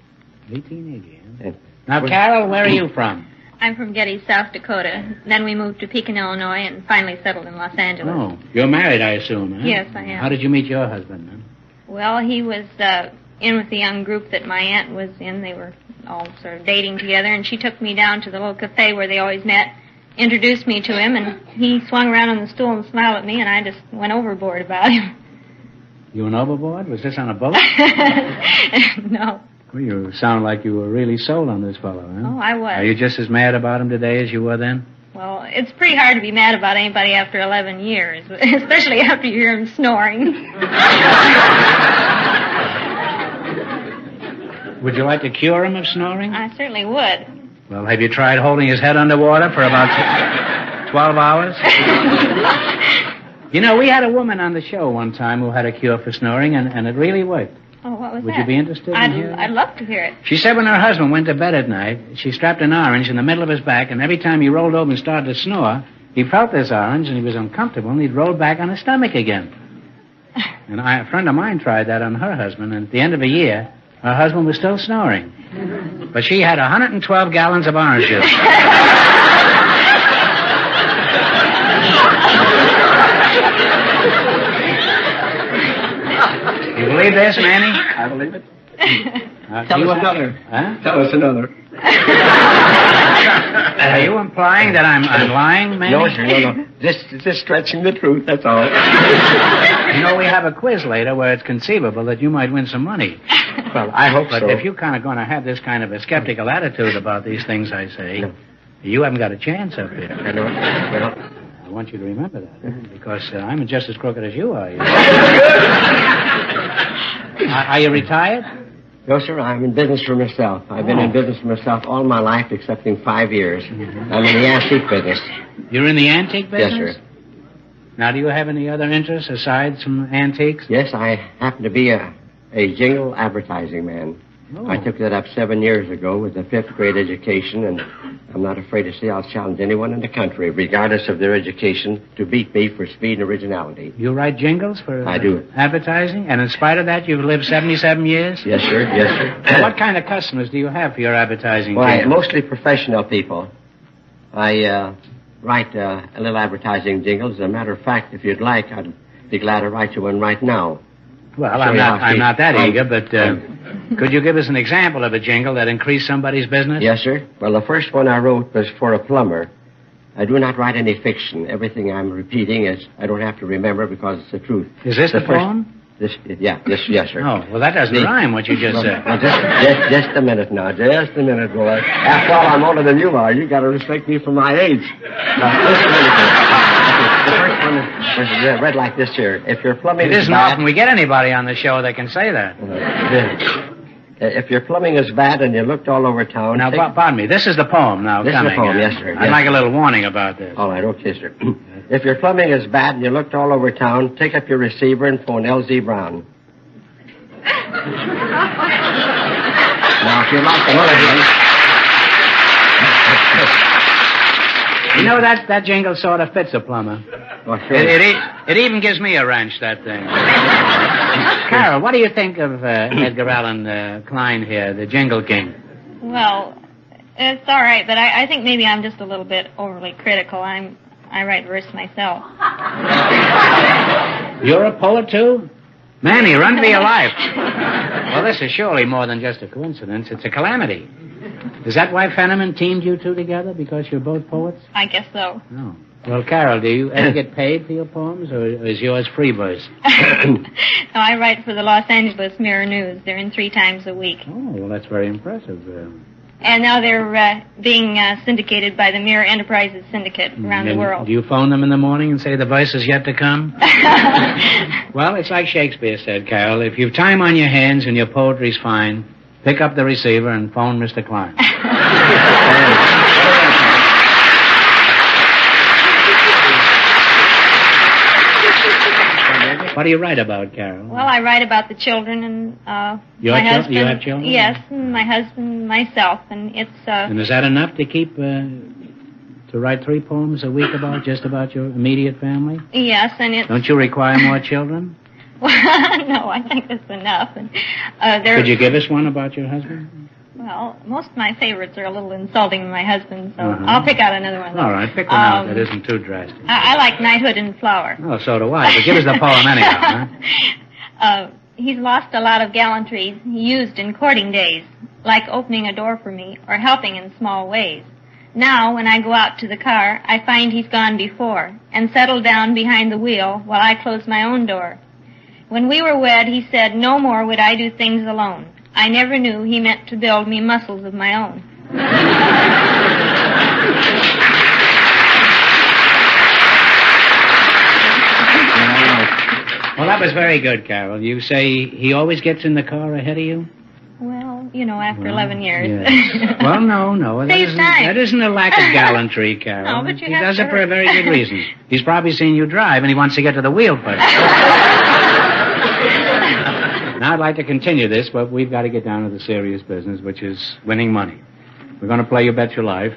1880, huh? Now, Carol, where are you from? I'm from Getty, South Dakota. Then we moved to Pekin, Illinois, and finally settled in Los Angeles. Oh, you're married, I assume, huh? Yes, I am. How did you meet your husband, then? Well, he was in with the young group that my aunt was in. They were all sort of dating together, and she took me down to the little cafe where they always met, introduced me to him, and he swung around on the stool and smiled at me, and I just went overboard about him. You went overboard? Was this on a boat? No. Well, you sound like you were really sold on this fellow, huh? Oh, I was. Are you just as mad about him today as you were then? Well, it's pretty hard to be mad about anybody after 11 years, especially after you hear him snoring. Would you like to cure him of snoring? I certainly would. Well, have you tried holding his head underwater for about 12 hours? You know, we had a woman on the show one time who had a cure for snoring, and it really worked. Oh, what was Would that? you be interested in hearing? I'd love to hear it. She said when her husband went to bed at night, she strapped an orange in the middle of his back, and every time he rolled over and started to snore, he felt this orange, and he was uncomfortable, and he'd roll back on his stomach again. And a friend of mine tried that on her husband, and at the end of a year, her husband was still snoring. But she had 112 gallons of orange juice. You believe this, Manny? I believe it. Tell us another. Huh? Tell us another. Are you implying that I'm lying, Manny? No, sir, no. Just stretching the truth, that's all. You know, we have a quiz later where it's conceivable that you might win some money. Well, I hope but so. But if you're kind of going to have this kind of a skeptical attitude about these things I say, you haven't got a chance up here. I know. Well, I want you to remember that, because I'm just as crooked as you are. Are you retired? No, sir, I'm in business for myself. I've been in business for myself all my life, excepting 5 years. Mm-hmm. I'm in the antique business. You're in the antique business? Yes, sir. Now, do you have any other interests aside from antiques? Yes, I happen to be a jingle advertising man. Oh. I took that up 7 years ago with a fifth grade education, and I'm not afraid to say I'll challenge anyone in the country, regardless of their education, to beat me for speed and originality. You write jingles for I do. Advertising? And in spite of that, you've lived 77 years? Yes, sir. Yes, sir. What kind of customers do you have for your advertising? Why, mostly professional people. I write a little advertising jingle. As a matter of fact, if you'd like, I'd be glad to write you one right now. Well, I'm not that eager, but could you give us an example of a jingle that increased somebody's business? Yes, sir. Well, the first one I wrote was for a plumber. I do not write any fiction. Everything I'm repeating is I don't have to remember because it's the truth. Is this the poem? Yes, sir. Oh, well, that doesn't rhyme, what you just said. Well, just a minute now. Just a minute, boy. After all, I'm older than you are. You got to respect me for my age. Now, just a minute. The first one is read like this here. If your plumbing It isn't often we get anybody on the show that can say that. If your plumbing is bad and you looked all over town... Now, pardon me. This is the poem now This coming. is the poem, yes, sir. I'd like a little warning about this. All right, okay, sir. If your plumbing is bad and you looked all over town, take up your receiver and phone L.Z. Brown. Now, if you like the melody... You know, that jingle sort of fits a plumber. Oh, sure. It even gives me a wrench, that thing. Carol, what do you think of Edgar Allan Klein here, the Jingle King? Well, it's all right, but I think maybe I'm just a little bit overly critical. I write verse myself. You're a poet, too? Manny, run for your life. Well, this is surely more than just a coincidence. It's a calamity. Is that why Fenneman teamed you two together, because you're both poets? I guess so. No. Well, Carol, do you ever get paid for your poems, or is yours free verse? No, I write for the Los Angeles Mirror News. They're in 3 times a week. Oh, well, that's very impressive. And now they're being syndicated by the Mirror Enterprises Syndicate around the world. Do you phone them in the morning and say the verse is yet to come? Well, it's like Shakespeare said, Carol. If you've time on your hands and your poetry's fine, pick up the receiver and phone Mr. Klein. What do you write about, Carol? Well, I write about the children and You my have husband. you have children? Yes, and my husband, myself, and it's. And is that enough to keep to write 3 poems a week about just about your immediate family? Yes, and it's. Don't you require more children? No, I think that's enough. And Could you give us one about your husband? Well, most of my favorites are a little insulting to my husband, so I'll pick out another one. All right, pick one out that isn't too drastic. I like Knighthood in Flower. Oh, so do I. But give us the poem anyhow, huh? He's lost a lot of gallantries he used in courting days, like opening a door for me or helping in small ways. Now, when I go out to the car, I find he's gone before and settled down behind the wheel while I close my own door. When we were wed, he said, no more would I do things alone. I never knew he meant to build me muscles of my own. Well, that was very good, Carol. You say he always gets in the car ahead of you? Well, after 11 years. Yes. Well, no. Saves time. That isn't a lack of gallantry, Carol. No, but he does it for a very good reason. He's probably seen you drive, and he wants to get to the wheel first. Now, I'd like to continue this, but we've got to get down to the serious business, which is winning money. We're going to play You Bet Your Life.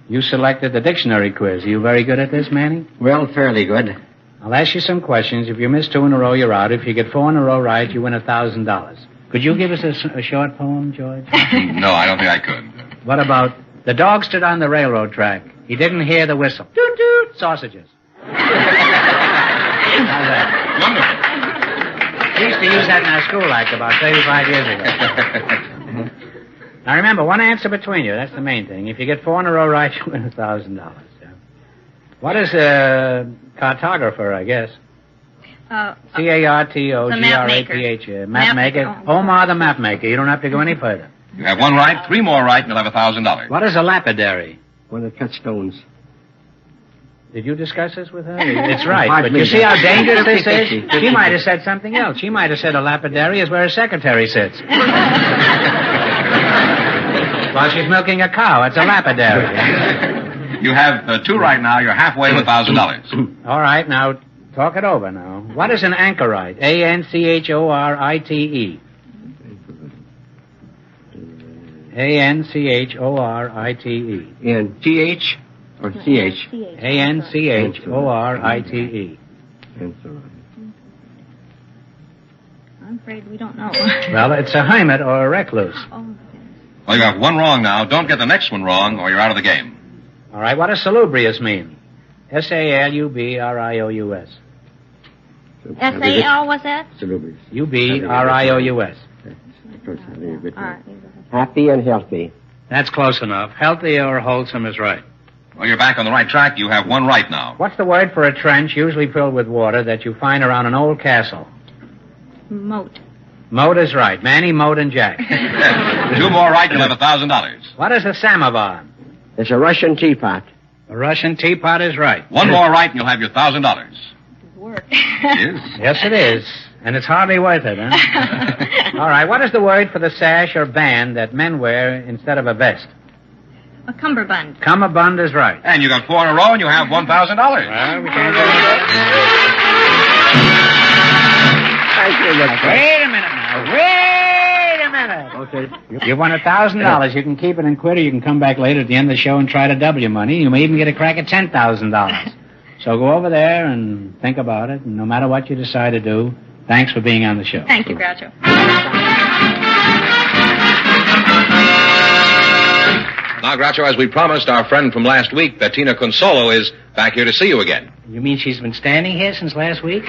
You selected the dictionary quiz. Are you very good at this, Manny? Well, fairly good. I'll ask you some questions. If you miss 2 in a row, you're out. If you get 4 in a row right, you win $1,000. Could you give us a short poem, George? No, I don't think I could. What about the dog stood on the railroad track. He didn't hear the whistle. Toot, toot, sausages. How's that? Wonderful. We used to use that in our school act about 35 years ago. Now remember, one answer between you. That's the main thing. If you get 4 in a row right, you win $1,000. What is a cartographer, I guess? C-A-R-T-O-G-R-A-P-H. Map maker. Omar the map maker. You don't have to go any further. You have 1 right, 3 more right, and you'll have $1,000. What is a lapidary? One that cuts stones. Did you discuss this with her? It's right, but you see how dangerous this is? She might have said something else. She might have said a lapidary is where a secretary sits. While she's milking a cow, it's a lapidary. You have 2 right now. You're halfway to $1,000. All right, now, talk it over now. What is an anchorite? A-N-C-H-O-R-I-T-E. A-N-C-H-O-R-I-T-E. And T-H or C-H? A-N-C-H-O-R-I-T-E. I'm afraid we don't know. Well, it's a hermit or a recluse. Well, you have 1 wrong now. Don't get the next one wrong, or you're out of the game. All right, what does salubrious mean? S-A-L-U-B-R-I-O-U-S. S-A-L, what's that? Salubrious. U-B-R-I-O-U-S. Happy and healthy. That's close enough. Healthy or wholesome is right. Well, you're back on the right track. You have 1 right now. What's the word for a trench usually filled with water that you find around an old castle? Moat. Moat is right. Manny, Moat, and Jack. 2 more right, you'll have $1,000. What is a samovar? It's a Russian teapot. A Russian teapot is right. 1 more right, and you'll have your $1,000. Work. Yes, it is. And it's hardly worth it, huh? All right, what is the word for the sash or band that men wear instead of a vest? A cummerbund. Cummerbund is right. And you got 4 in a row, and you have $1,000. Well, we can't go Thank you, Wait a minute now. Wait a minute. You won $1,000. You can keep it and quit, or you can come back later at the end of the show and try to double your money. You may even get a crack at $10,000. So go over there and think about it, and no matter what you decide to do, thanks for being on the show. Thank you, Groucho. Now, Groucho, as we promised, our friend from last week, Bettina Consolo, is back here to see you again. You mean she's been standing here since last week?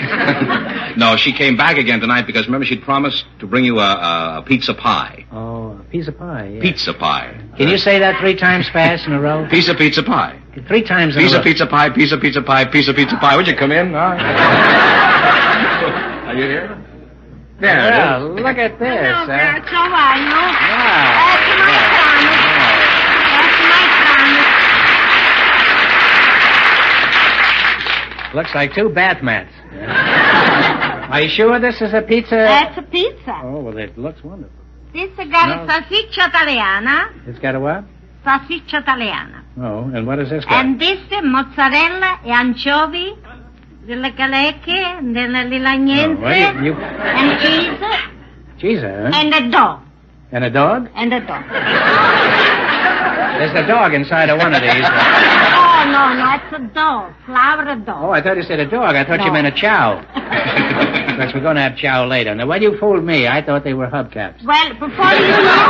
No, she came back again tonight because, remember, she'd promised to bring you a pizza pie. Oh, a piece of pie, yeah. Pizza pie. Can you say that 3 times fast in a row? Piece of pizza pie. 3 times in a row. Piece of pizza pie, piece of pizza pie, piece of pizza pie. Would you come in? Are you here? There it is. Look at this. Hello, Groucho, how are you? Looks like 2 bath mats. Are you sure this is a pizza? That's a pizza. Oh, well, it looks wonderful. This got a salsiccia italiana. It's got a what? Salsiccia italiana. Oh, and what is this got? And this mozzarella e anchovy, delle calecche, delle lilagnenze, and cheese. Cheese, huh? And a dog. And a dog? And a dog. There's a dog inside of one of these. Oh, no, it's a dog. Flower dog. Oh, I thought you said a dog. I thought you meant a chow. Because we're going to have chow later. Now, well, you fooled me. I thought they were hubcaps. Well, before you know,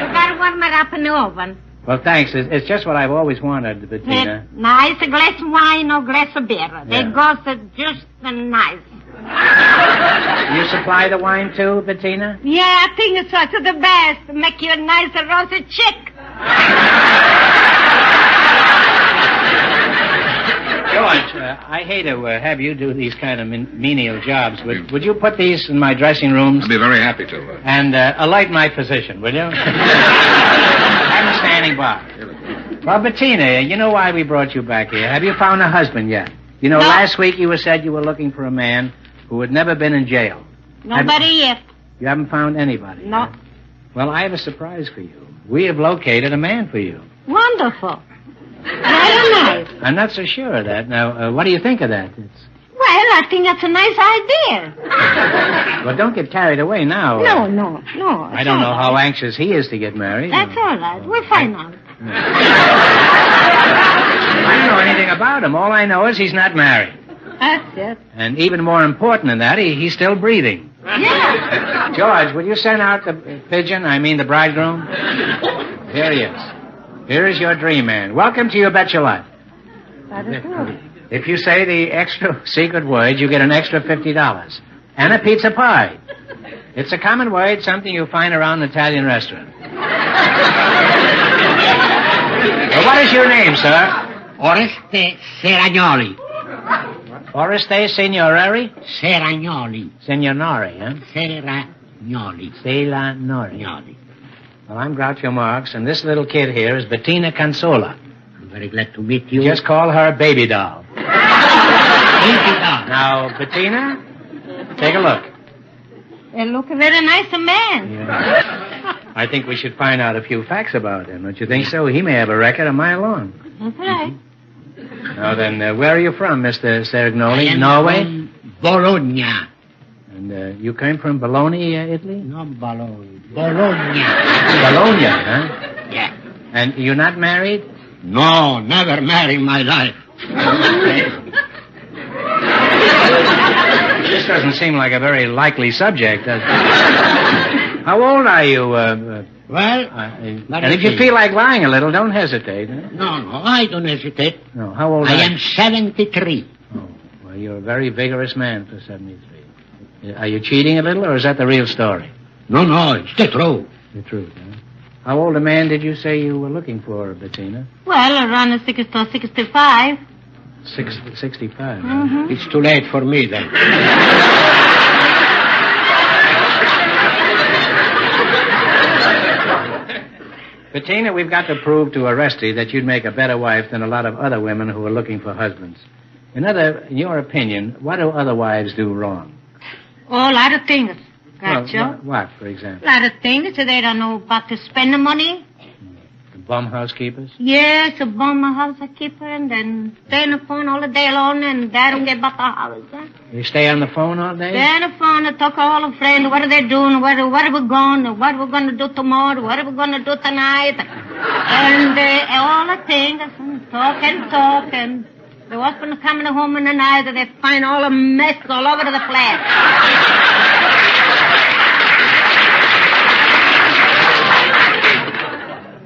you got to warm it up in the oven. Well, thanks. It's just what I've always wanted, Bettina. Nice, a glass of wine or glass of beer. Yeah. They go just nice. You supply the wine, too, Bettina? Yeah, I think it's the best. Make you a nice roasted chick. George, I hate to have you do these kind of menial jobs. Would you put these in my dressing rooms? I'd be very happy to. And alight my physician, will you? I'm standing by. Well, Bettina, you know why we brought you back here. Have you found a husband yet? You know, last week you said you were looking for a man who had never been in jail. Nobody yet. You haven't found anybody? No. Well, I have a surprise for you. We have located a man for you. Wonderful. Very nice. I'm not so sure of that. Now, what do you think of that? Well, I think that's a nice idea. Well, don't get carried away now. No. I don't know how anxious he is to get married. That's all right. We'll find out. I don't know anything about him. All I know is he's not married. That's it. And even more important than that, he's still breathing. Yeah. George, will you send out the pigeon? I mean the bridegroom? Here he is. Here is your dream man. Welcome to You Bet Your Life. That is good. If you say the extra secret word, you get an extra $50. And a pizza pie. It's a common word, something you'll find around an Italian restaurant. Well, what is your name, sir? Oreste Seragnoli. Oreste Signorari? Seragnoli. Signorari, huh? Seragnoli. Selanori. Well, I'm Groucho Marx, and this little kid here is Bettina Consola. I'm very glad to meet you. Just call her Baby Doll. Baby Doll. Now, Bettina, take a look. You look a very nice man. Yeah. I think we should find out a few facts about him. Don't you think so? He may have a record a mile long. That's right. Now then, where are you from, Mr. Seragnoli? I am Norway? from Bologna. And you came from Bologna, Italy? No, Bologna. Bologna, huh? Yeah. And you're not married? No, never married in my life. This doesn't seem like a very likely subject, does it? How old are you? Well, and if you feel like lying a little, don't hesitate. Huh? No, I don't hesitate. No, how old I are you? am 73. Oh, well, you're a very vigorous man for 73. Are you cheating a little, or is that the real story? No, it's the truth. The truth, huh? How old a man did you say you were looking for, Bettina? Well, around 65. 65. Mm-hmm. It's too late for me then. Bettina, we've got to prove to Oreste that you'd make a better wife than a lot of other women who are looking for husbands. In your opinion, what do other wives do wrong? Oh, a lot of things. Gotcha. Well, what, for example? A lot of things. They don't know about to spend the money. bum housekeepers? Yes, a bum housekeeper, and then stay on the phone all the day long, and they don't get back the house. Huh? You stay on the phone all day? Stay on the phone and talk to all the friends. What are they doing? Where are we going? What are we going to do tomorrow? What are we going to do tonight? And all the things, and talk, and the husband coming home in the night, and they find all the mess all over the flat.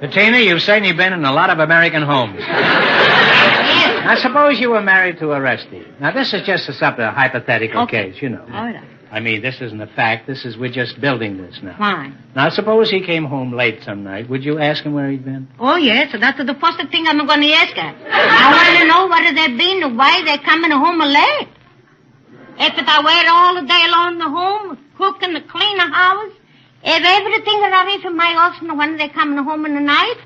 Bettina, you've certainly been in a lot of American homes. Now, suppose you were married to Orestes. Now, this is just a hypothetical case, you know. All right. I mean, this isn't a fact. We're just building this now. Fine. Now, suppose he came home late some night. Would you ask him where he'd been? Oh, yes. That's the first thing I'm going to ask her. I want to know where they've been, why they're coming home late. If I wait all the day long in the home, cooking, clean the house, if everything is ready for my husband when they're coming home in the night,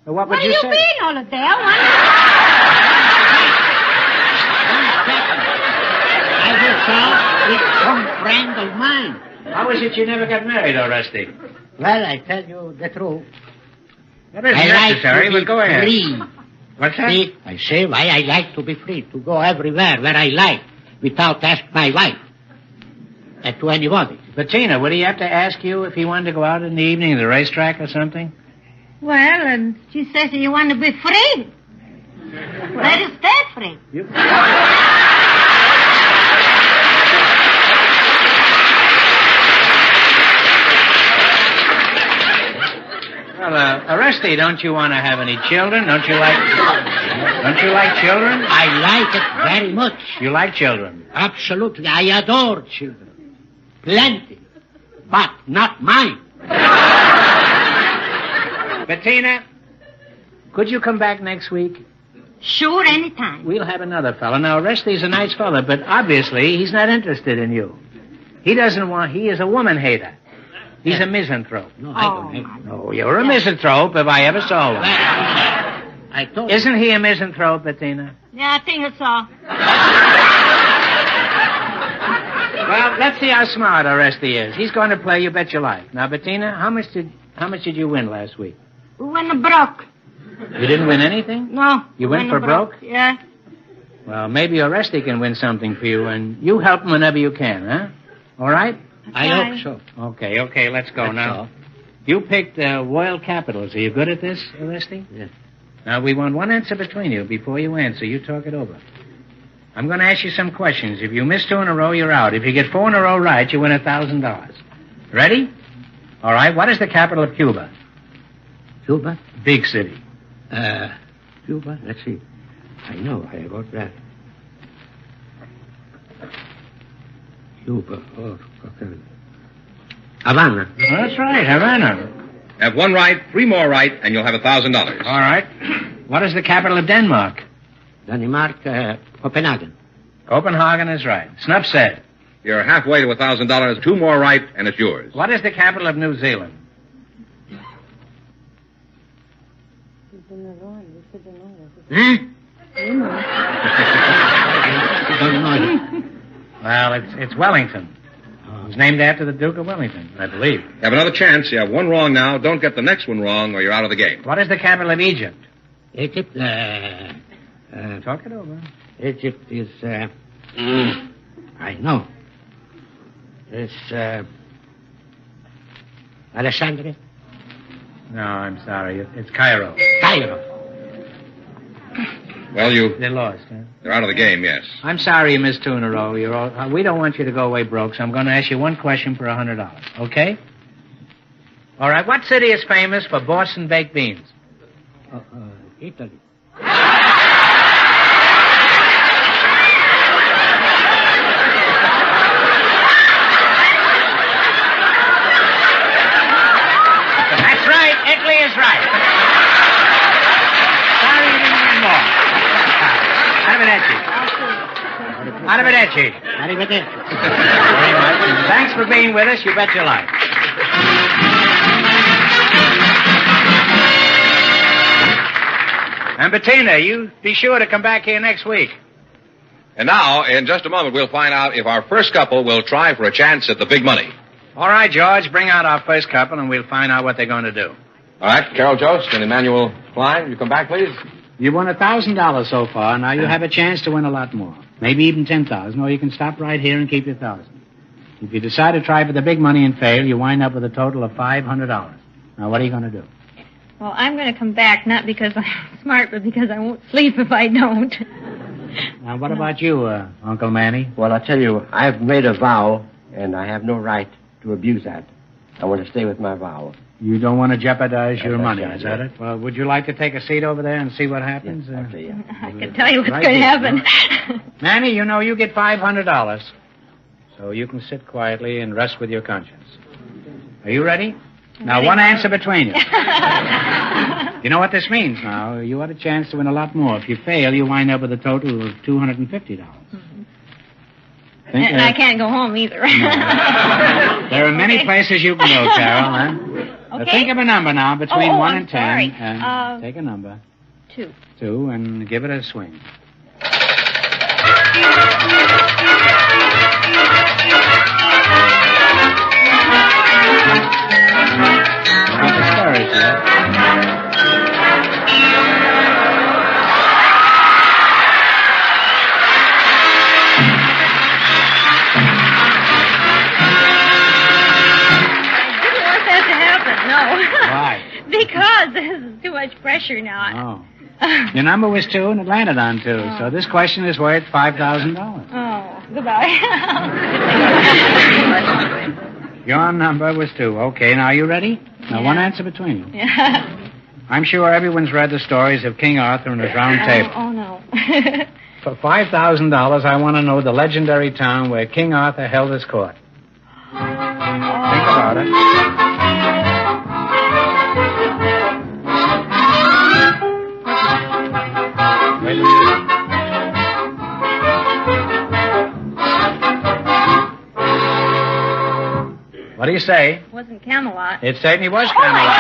well, what would where you you say? been all the day? I It's some friend of mine. How is it you never got married, Orestes? Well, I tell you the truth. That isn't I necessary, like to but go be ahead. free. What's that? See, I say why I like to be free, to go everywhere where I like, without asking my wife. And to anybody. Bettina, would he have to ask you if he wanted to go out in the evening to the racetrack or something? Well, and she says you want to be free. Let us stay free. Well, Orestes, don't you want to have any children? Don't you like children? I like it very much. You like children? Absolutely. I adore children. Plenty. But not mine. Bettina, could you come back next week? Sure, anytime. We'll have another fellow. Now, Orestes is a nice fellow, but obviously he's not interested in you. He is a woman hater. He's a misanthrope. No, I don't have. No, you're a misanthrope if I ever saw one. I told Isn't he a misanthrope, Bettina? Yeah, I think it's all. Well, let's see how smart Orestes is. He's going to play You Bet Your Life. Now, Bettina, how much did you win last week? We went broke. You didn't win anything? No. You went for broke? Yeah. Well, maybe Orestes can win something for you, and you help him whenever you can, huh? All right? I hope so. Okay, let's go That's now. all. You picked Royal Capitals. Are you good at this, Orestes? Yes. Now, we want one answer between you. Before you answer, you talk it over. I'm going to ask you some questions. If you miss 2 in a row, you're out. If you get 4 in a row right, you win $1,000. Ready? All right. What is the capital of Cuba? Cuba? Big city. Cuba? Let's see. I know. I wrote that. Cuba. Oh, okay. Havana. That's right, Havana. Have one right, 3 more right, and you'll have $1,000. All right. What is the capital of Denmark? Denmark, Copenhagen. Copenhagen is right. Snuff said. You're halfway to $1,000. 2 more right, and it's yours. What is the capital of New Zealand? Well, it's Wellington. It's named after the Duke of Wellington, I believe. You have another chance. You have 1 wrong now. Don't get the next one wrong, or you're out of the game. What is the capital of Egypt? Egypt, Talk it over. Egypt is, I know. It's, Alexandria? No, I'm sorry. It's Cairo. Cairo. Well, They're lost, huh? You're out of the game, yes. I'm sorry you missed 2 in a row. We don't want you to go away broke, so I'm going to ask you one question for $100. Okay? All right. What city is famous for Boston baked beans? Italy. That's right. Italy is right. Sorry you didn't win more. Arrivederci. Arrivederci. Arrivederci. Very much. Thanks for being with us. You bet your life. And Bettina, you be sure to come back here next week. And now, in just a moment, we'll find out if our first couple will try for a chance at the big money. All right, George, bring out our first couple and we'll find out what they're going to do. All right, Carol Jost and Emmanuel Klein, you come back, please. You won $1,000 so far. Now you have a chance to win a lot more. Maybe even 10,000, or you can stop right here and keep your 1,000. If you decide to try for the big money and fail, you wind up with a total of $500. Now, what are you going to do? Well, I'm going to come back, not because I'm smart, but because I won't sleep if I don't. Now, what about you, Uncle Manny? Well, I tell you, I've made a vow, and I have no right to abuse that. I want to stay with my vow. You don't want to jeopardize your money, right, is that it? Well, would you like to take a seat over there and see what happens? Yes, okay, yeah. I can tell you what's Right going to here, happen. huh? Manny, you know you get $500. So you can sit quietly and rest with your conscience. Are you ready? Now, one answer between you. You know what this means now. You had a chance to win a lot more. If you fail, you wind up with a total of $250. And I can't go home either. There are many places you can go, Carol. Huh? Okay. Think of a number now between 1 I'm and 10. sorry. And take a number. 2. 2, and give it a swing. Not discouraged yet. Why? Because there's too much pressure now. Oh. Your number was 2 and it landed on 2. So this question is worth $5,000. Oh, goodbye. Your number was 2. Okay, now you ready? Now one answer between you. Yeah. I'm sure everyone's read the stories of King Arthur and his round table. Oh, no. For $5,000, I want to know the legendary town where King Arthur held his court. Think about it. Wait a minute. What do you say? It wasn't Camelot. It certainly was Camelot.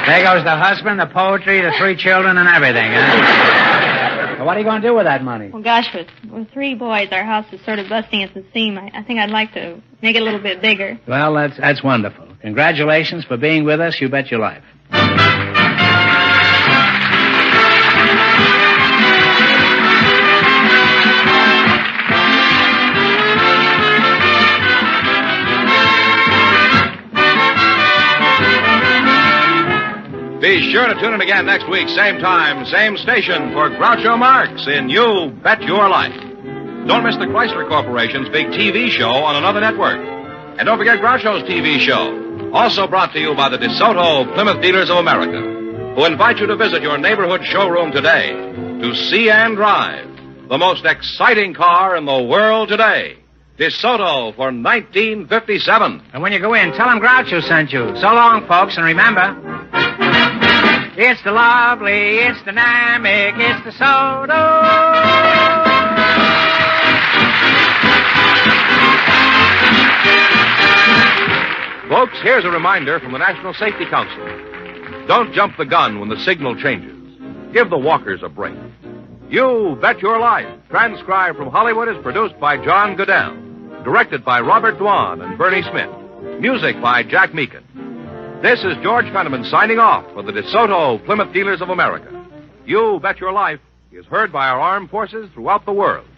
There goes the husband, the poetry, the 3 children, and everything, huh? Well, what are you going to do with that money? Well, gosh, with 3 boys, our house is sort of busting at the seam. I think I'd like to make it a little bit bigger. Well, that's wonderful. Congratulations for being with us. You bet your life. Be sure to tune in again next week, same time, same station, for Groucho Marx in You Bet Your Life. Don't miss the Chrysler Corporation's big TV show on another network. And don't forget Groucho's TV show, also brought to you by the DeSoto Plymouth Dealers of America, who invite you to visit your neighborhood showroom today to see and drive the most exciting car in the world today. DeSoto for 1957. And when you go in, tell them Groucho sent you. So long, folks, and remember... It's the lovely, it's the dynamic, it's the Soto. Folks, here's a reminder from the National Safety Council. Don't jump the gun when the signal changes. Give the walkers a break. You Bet Your Life, transcribed from Hollywood, is produced by John Goodell. Directed by Robert Dwan and Bernie Smith. Music by Jack Meakin. This is George Fenneman signing off for the DeSoto Plymouth Dealers of America. You Bet Your Life is heard by our armed forces throughout the world.